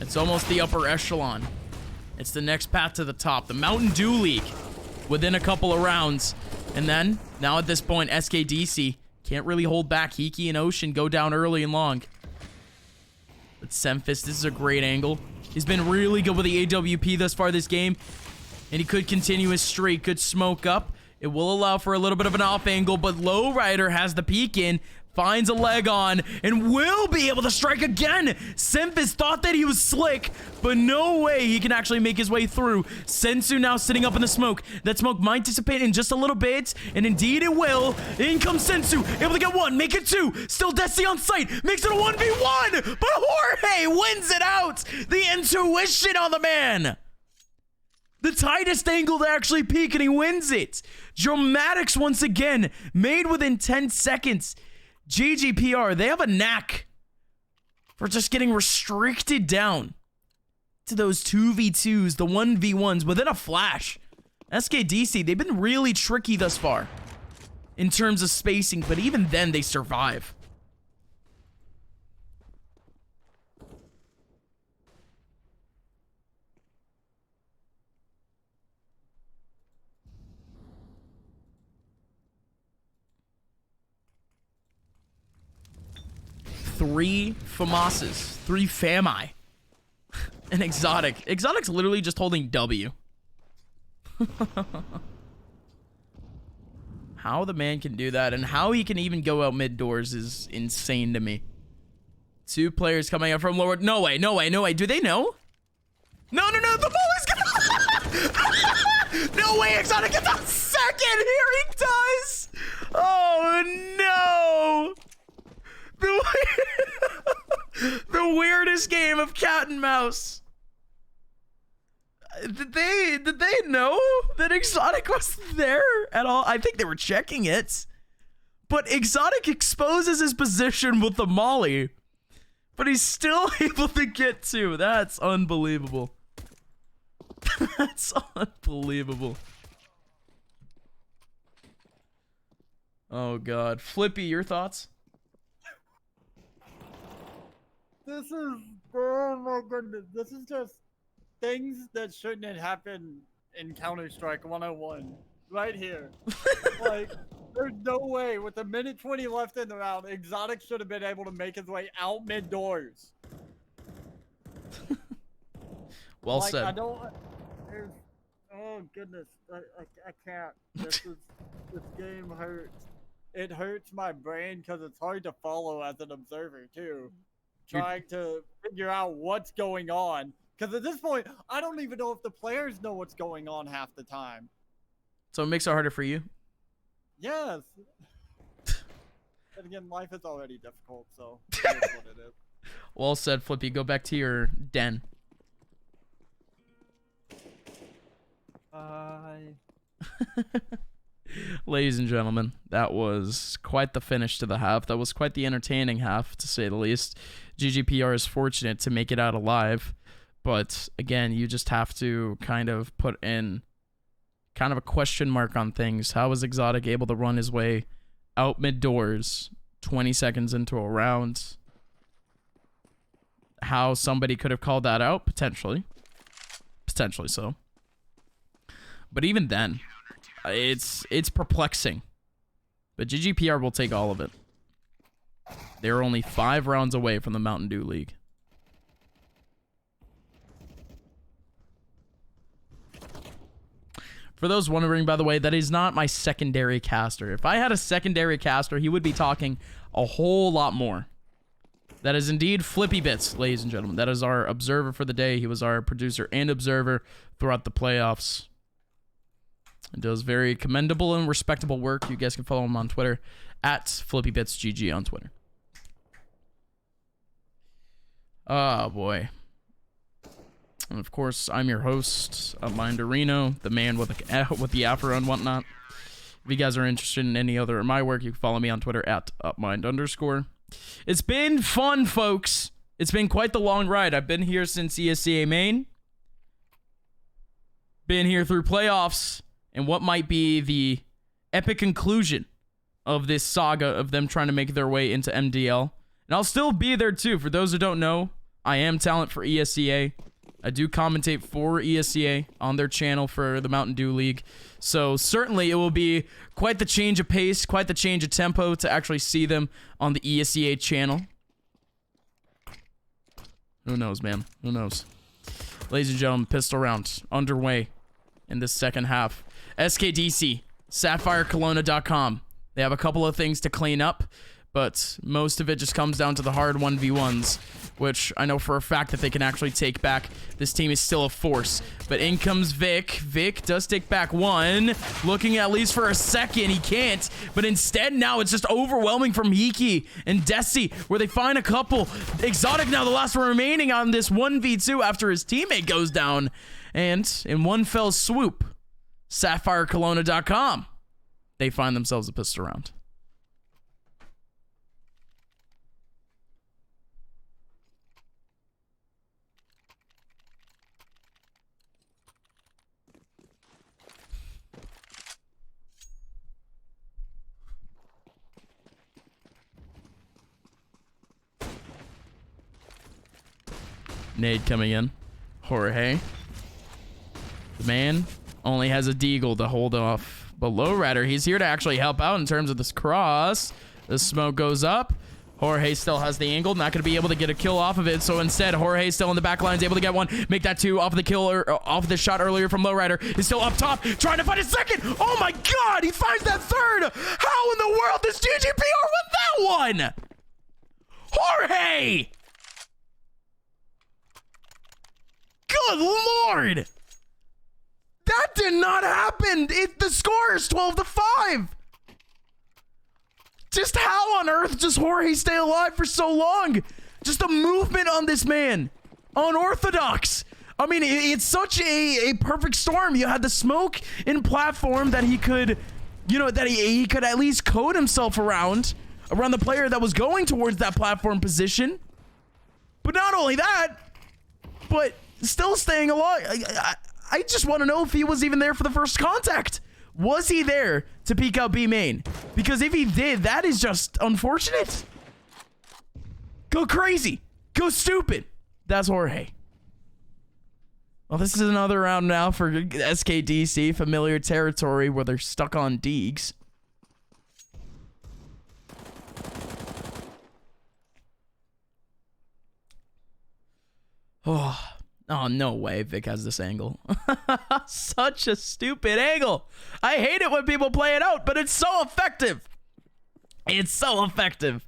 It's almost the upper echelon. It's the next path to the top, the Mountain Dew League, within a couple of rounds. And then, now at this point, SKDC can't really hold back. Hiki and Ocean go down early and long. But Semphis, this is a great angle. He's been really good with the AWP thus far this game. And he could continue his streak. Good smoke up. It will allow for a little bit of an off angle, but Lowrider has the peek in. Finds a leg on and will be able to strike again. Semphis thought that he was slick, but no way he can actually make his way through. Sensu now sitting up in the smoke. That smoke might dissipate in just a little bit, and indeed it will. In comes Sensu, able to get one, make it 2. Still Desi on site, makes it a 1v1, but Jorge wins it out. The intuition on the man. The tightest angle to actually peek, and he wins it. Dramatics once again, made within 10 seconds. GGPR, they have a knack for just getting restricted down to those 2v2s, the 1v1s within a flash. SKDC, they've been really tricky thus far in terms of spacing, but even then they survive. Three FAMASes, 3 Fami, and Exotic. Exotic's literally just holding W. How the man can do that and how he can even go out mid doors is insane to me. 2 players coming up from lower. No way, no way, no way. Do they know? No, no, no, the ball is gonna. No way, Exotic gets on second. Here he does. Oh no. The weirdest game of cat and mouse. Did they know that Exotic was there at all? I think they were checking it. But Exotic exposes his position with the molly. But he's still able to get 2. That's unbelievable. That's unbelievable. Oh god. Flippy, your thoughts? This is, oh my goodness, this is just things that shouldn't have happened in Counter-Strike 101. Right here. Like, there's no way, with a minute 20 left in the round, Exotic should have been able to make his way out mid-doors. Well like, said. I don't, there's, Oh goodness, I can't. This game hurts. It hurts my brain because it's hard to follow as an observer too. Trying to figure out what's going on. Because at this point, I don't even know if the players know what's going on half the time. So it makes it harder for you. Yes. And again, life is already difficult, so it is what it is. Well said, Flippy. Go back to your den. Ladies and gentlemen, that was quite the finish to the half. That was quite the entertaining half, to say the least. GGPR is fortunate to make it out alive, but again, you just have to kind of put in kind of a question mark on things. How was Exotic able to run his way out mid-doors 20 seconds into a round? How somebody could have called that out? Potentially. Potentially so. But even then, it's perplexing. But GGPR will take all of it. They're only 5 rounds away from the Mountain Dew League. For those wondering, by the way, that is not my secondary caster. If I had a secondary caster, he would be talking a whole lot more. That is indeed Flippy Bits, ladies and gentlemen. That is our observer for the day. He was our producer and observer throughout the playoffs. He does very commendable and respectable work. You guys can follow him on Twitter at FlippyBitsGG on Twitter. Oh, boy. And of course, I'm your host, Minderino, the man with the afro and whatnot. If you guys are interested in any other of my work, you can follow me on Twitter at @Upmind_. It's been fun, folks. It's been quite the long ride. I've been here since ESCA main. Been here through playoffs. And what might be the epic conclusion of this saga of them trying to make their way into MDL. And I'll still be there too. For those who don't know, I am talent for ESCA. I do commentate for ESCA on their channel for the Mountain Dew League. So certainly it will be quite the change of pace, quite the change of tempo to actually see them on the ESCA channel. Who knows, man? Who knows? Ladies and gentlemen, pistol round underway in this second half. SKDC, SapphireKelowna.com. They have a couple of things to clean up, but most of it just comes down to the hard 1v1s, which I know for a fact that they can actually take back. This team is still a force, but in comes Vic. Vic does take back one, looking at least for a second. He can't, but instead now it's just overwhelming from Hiki and Desi, where they find a couple. Exotic now the last one remaining on this 1v2 after his teammate goes down, and in one fell swoop, SapphireKelowna.com, they find themselves a pistol round. Nade coming in. Jorge. The man only has a deagle to hold off. But Lowrider, he's here to actually help out in terms of this cross. The smoke goes up. Jorge still has the angle. Not going to be able to get a kill off of it. So instead, Jorge still in the back line is able to get one. Make that 2 off of the kill, or off of the shot earlier from Lowrider. He's still up top, trying to find a second. Oh my god, he finds that third. How in the world does GGPR win that one? Jorge! Good lord! That did not happen! The score is 12-5! Just how on earth does Jorge stay alive for so long? Just the movement on this man. Unorthodox. I mean, it's such a perfect storm. You had the smoke in platform that he could, you know, that he could at least code himself around the player that was going towards that platform position. But not only that, but still staying alive. I just want to know if he was even there for the first contact. Was he there to peek out B main? Because if he did, that is just unfortunate. Go crazy. Go stupid. That's Jorge. Well, this is another round now for SKDC. Familiar territory where they're stuck on Deegs. Oh, Oh, no way Vic has this angle. Such a stupid angle. I hate it when people play it out, but it's so effective. It's so effective.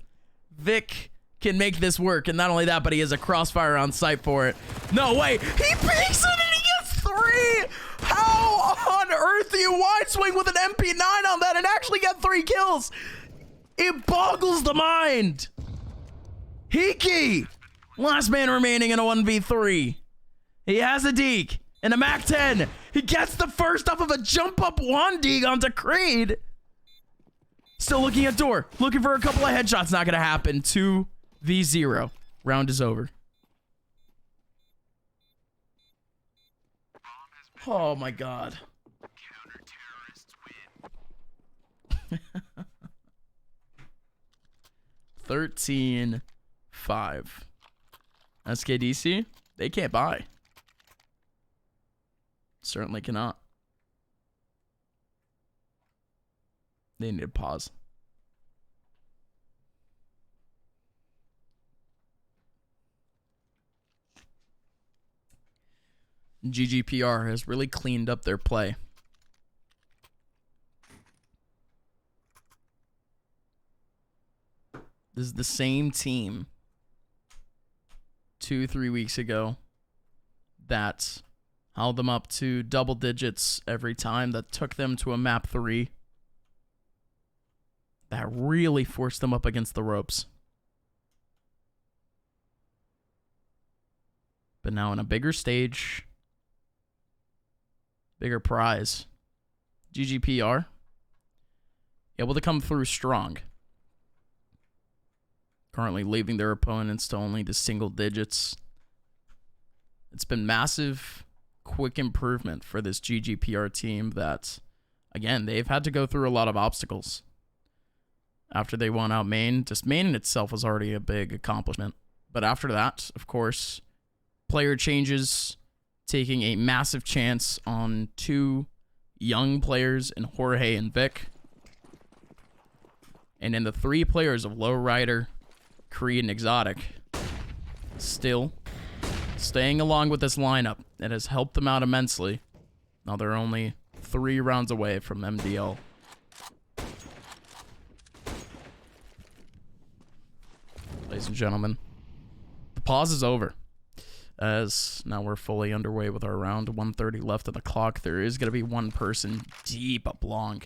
Vic can make this work, and not only that, but he has a crossfire on sight for it. No way. He peeks it and he gets 3. How on earth do you wide swing with an MP9 on that and actually get 3 kills? It boggles the mind. Hiki, last man remaining in a 1v3. He has a deke and a MAC-10. He gets the first off of a jump up 1 deke onto Creed. Still looking at door, looking for a couple of headshots. Not gonna happen. 2v0. Round is over. Oh my god. 13-5. SKDC, they can't buy. Certainly cannot. They need to pause. GGPR has really cleaned up their play. This is the same team 2-3 weeks ago that held them up to double digits every time, that took them to a map 3. That really forced them up against the ropes. But now in a bigger stage, bigger prize, GGPR able to come through strong. Currently leaving their opponents to only the single digits. It's been massive, quick improvement for this GGPR team that, again, they've had to go through a lot of obstacles. After they won out main, just main in itself was already a big accomplishment. But after that, of course, player changes, taking a massive chance on 2 young players in Jorge and Vic. And in the 3 players of Lowrider, Creed, and Exotic, still staying along with this lineup. It has helped them out immensely. Now they're only 3 rounds away from MDL. Ladies and gentlemen, the pause is over, as now we're fully underway with our round. 1:30 left on the clock. There is going to be one person deep up long.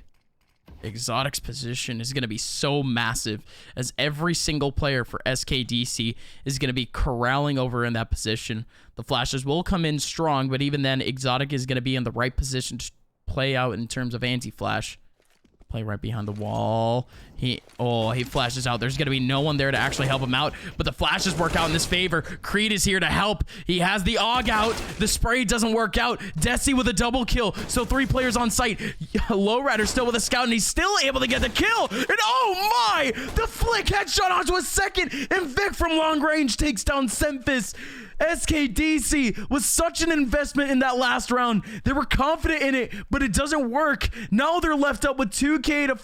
Exotic's position is going to be so massive, as every single player for SKDC is going to be corralling over in that position. The flashes will come in strong, but even then, Exotic is going to be in the right position to play out in terms of anti-flash. Play right behind the wall. He flashes out. There's going to be no one there to actually help him out, but the flashes work out in his favor. Creed is here to help. He has the AUG out. The spray doesn't work out. Desi with a double kill. So 3 players on site. Lowrider still with a scout, and he's still able to get the kill. And oh my! The flick headshot onto a second, and Vic from long range takes down Semphis. SKDC was such an investment in that last round. They were confident in it, but it doesn't work. Now they're left up with 2K to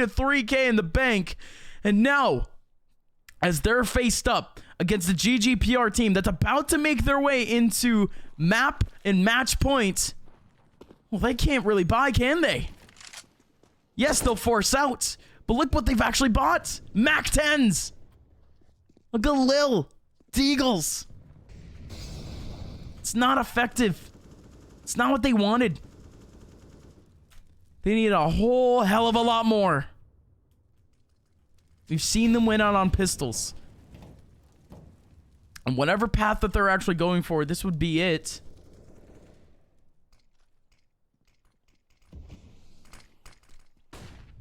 3K in the bank. And now, as they're faced up against the GGPR team that's about to make their way into map and match point, well, they can't really buy, can they? Yes, they'll force out, but look what they've actually bought. MAC-10s. Look at Lil. Deagles. It's not effective. It's not what they wanted. They need a whole hell of a lot more. We've seen them win out on pistols. And whatever path that they're actually going for, this would be it.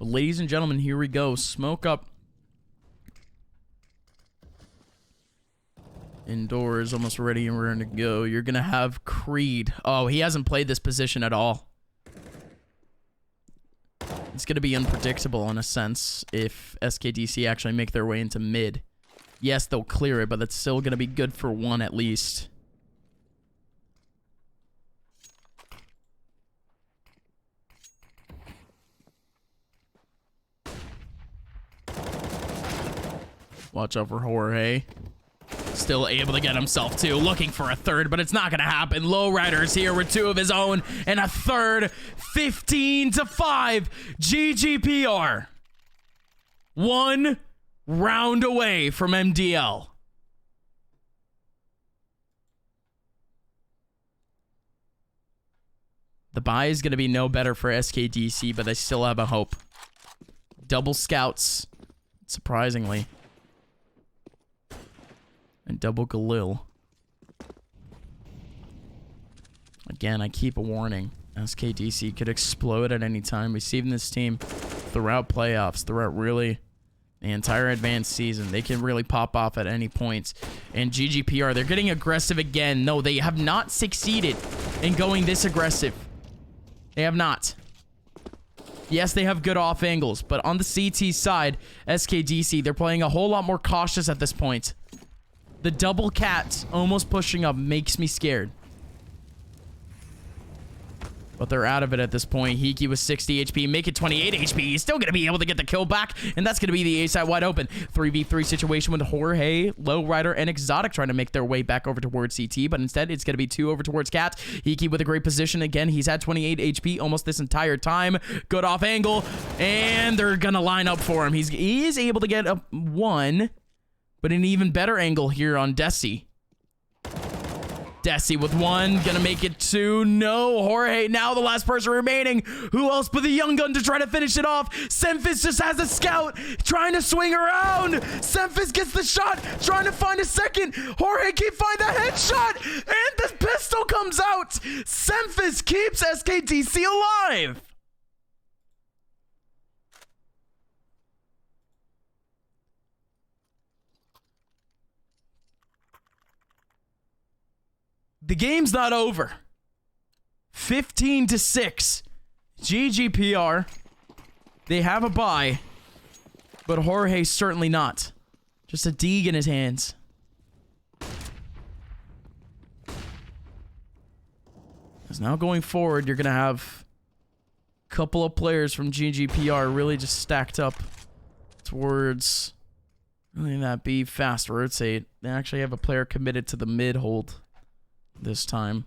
But ladies and gentlemen, here we go. Smoke up. Indoors, almost ready and ready to go. You're gonna have Creed. Oh, he hasn't played this position at all. It's gonna be unpredictable in a sense if SKDC actually make their way into mid. Yes, they'll clear it, but that's still gonna be good for 1 at least. Watch out for Jorge. still able to get himself two, looking for a third, but it's not going to happen. Lowrider's here with two of his own and a third. 15-5, GGPR. 1 round away from MDL. The bye is going to be no better for SKDC, but they still have a hope. Double scouts, surprisingly. And double Galil. Again, I keep a warning. SKDC could explode at any time. We've seen this team throughout playoffs, throughout really the entire advanced season. They can really pop off at any point. And GGPR, they're getting aggressive again. No, they have not succeeded in going this aggressive. They have not. Yes, they have good off angles, but on the CT side, SKDC, they're playing a whole lot more cautious at this point. The double cat almost pushing up makes me scared. But they're out of it at this point. Hiki with 60 HP, make it 28 HP. He's still going to be able to get the kill back, and that's going to be the A side wide open. 3v3 situation with Jorge, Lowrider, and Exotic trying to make their way back over towards CT, but instead it's going to be 2 over towards Cat. Hiki with a great position. Again, he's had 28 HP almost this entire time. Good off angle, and they're going to line up for him. He is able to get a 1, but an even better angle here on Desi. Desi with 1, gonna make it 2. No, Jorge now the last person remaining. Who else but the young gun to try to finish it off? Semphis just has a scout trying to swing around. Semphis gets the shot, trying to find a second. Jorge can't find the headshot, and the pistol comes out. Semphis keeps SKDC alive. The game's not over. 15-6. GGPR. They have a bye. But Jorge's certainly not. Just a Deeg in his hands. Because now going forward, you're going to have a couple of players from GGPR really just stacked up towards really that B fast rotate. They actually have a player committed to the mid hold this time.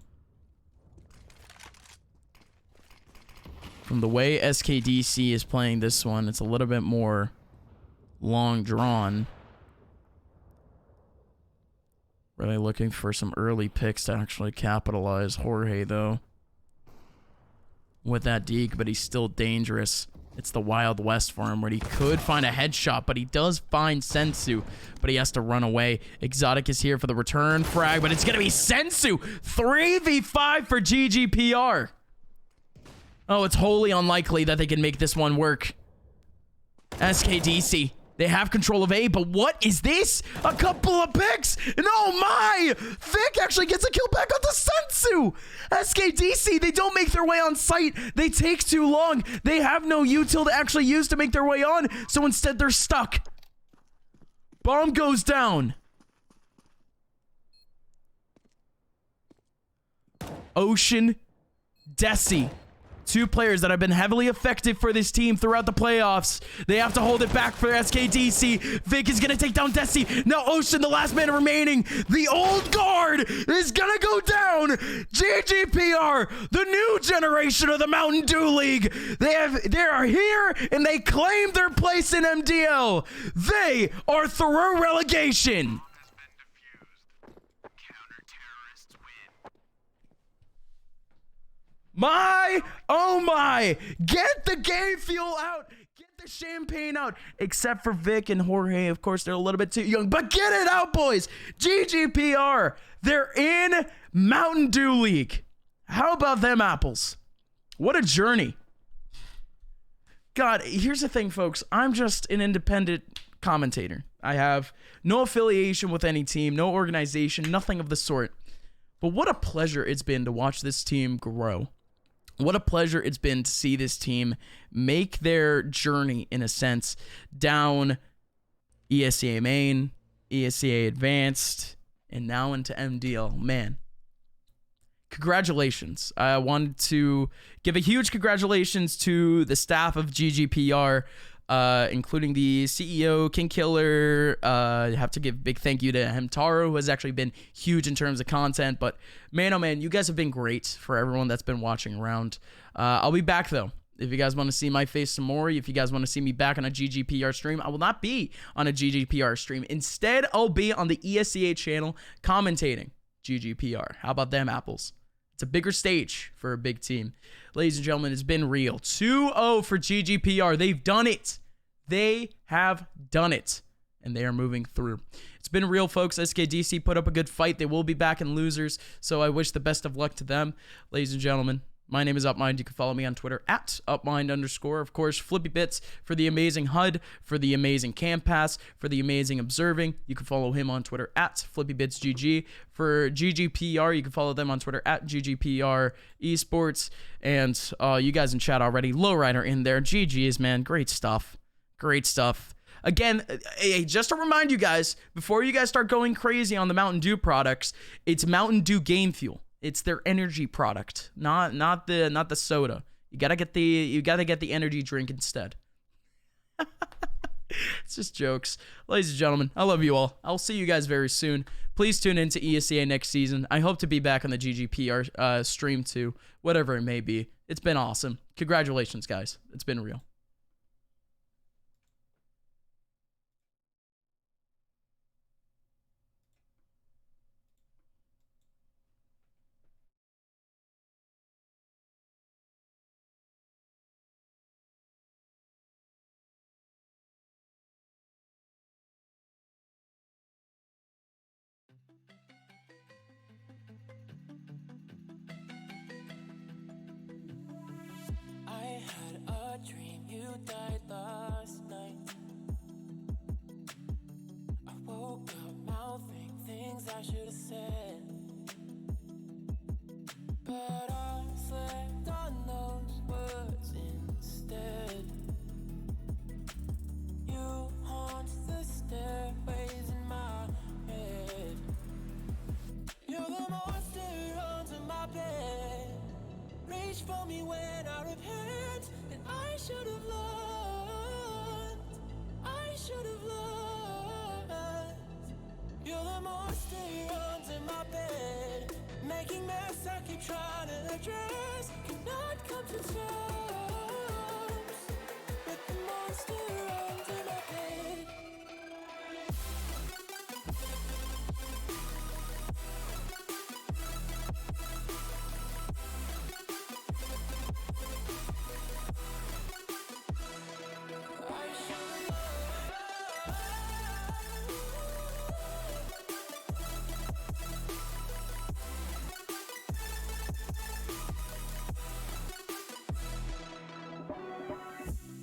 From the way SKDC is playing this one, it's a little bit more long drawn. Really looking for some early picks to actually capitalize. Jorge, though, with that Deke, but he's still dangerous. It's the Wild West for him, where he could find a headshot, but he does find Sensu, but he has to run away. Exotic is here for the return frag, but it's going to be Sensu. 3v5 for GGPR. Oh, it's wholly unlikely that they can make this one work. SKDC, they have control of A, but what is this? A couple of picks, and oh my! Vic actually gets a kill back on the Sensu! SKDC, they don't make their way on site. They take too long. They have no util to actually use to make their way on, so instead they're stuck. Bomb goes down. Ocean, Desi. 2 players that have been heavily effective for this team throughout the playoffs. They have to hold it back for SKDC. Vic is going to take down Desi. Now Ocean, the last man remaining. The old guard is going to go down. GGPR, the new generation of the Mountain Dew League. They are here, and they claim their place in MDL. They are through relegation. My, oh my, get the game fuel out, get the champagne out, except for Vic and Jorge. Of course, they're a little bit too young, but get it out, boys. GGPR, they're in Mountain Dew League. How about them apples? What a journey. God, here's the thing, folks. I'm just an independent commentator. I have no affiliation with any team, no organization, nothing of the sort. But what a pleasure it's been to watch this team grow. What a pleasure it's been to see this team make their journey, in a sense, down ESEA Main, ESEA Advanced, and now into MDL. Man, congratulations. I wanted to give a huge congratulations to the staff of GGPR. including the CEO, King Killer. I have to give a big thank you to Hemtaro, who has actually been huge in terms of content. But man, oh man, you guys have been great for everyone that's been watching around. I'll be back though. If you guys want to see my face some more, if you guys want to see me back on a GGPR stream, I will not be on a GGPR stream. Instead, I'll be on the ESCA channel commentating GGPR. How about them apples? It's a bigger stage for a big team. Ladies and gentlemen, it's been real. 2-0 for GGPR. They've done it. They have done it. And they are moving through. It's been real, folks. SKDC put up a good fight. They will be back in losers, so I wish the best of luck to them. Ladies and gentlemen, my name is Upmind. You can follow me on Twitter at Upmind_. Of course, Flippy Bits for the amazing HUD, for the amazing Camp Pass, for the amazing observing. You can follow him on Twitter at FlippyBitsGG. For GGPR, you can follow them on Twitter at GGPR Esports. And you guys in chat already, Lowrider in there. GG's, man. Great stuff. Great stuff. Again, just to remind you guys, before you guys start going crazy on the Mountain Dew products, it's Mountain Dew Game Fuel. It's their energy product, not the soda. You gotta get the energy drink instead. It's just jokes. Ladies and gentlemen, I love you all. I'll see you guys very soon. Please tune in to ESCA next season. I hope to be back on the GGPR stream too, whatever it may be. It's been awesome. Congratulations, guys. It's been real. I had a dream you died last night. I woke up mouthing things I should have said, but I slept on those words instead. You haunt the stairways in my head. You're the monster under my bed. Reach for me when I repent, and I should have learned. I should have learned. You're the monster under my bed, making mess I keep trying to address. Cannot come to terms with the monster under my bed.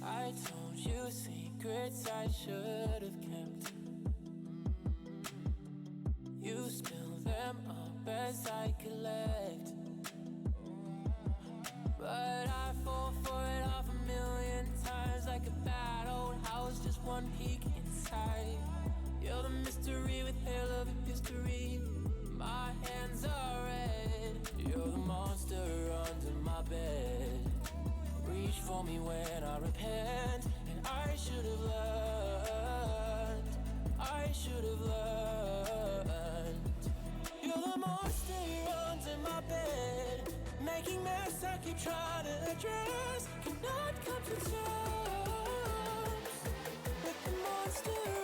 I told you secrets I should have kept. You spill them up as I collect, but I fall for it half a million times, like a bad old house, just one peek inside. You're the mystery with hair of history. My hands are red. You're the monster under my bed. Reach for me when I repent, and I should have learned. I should have learned. You're the monster under my bed, making mess I keep trying to address. Cannot come to terms with the monster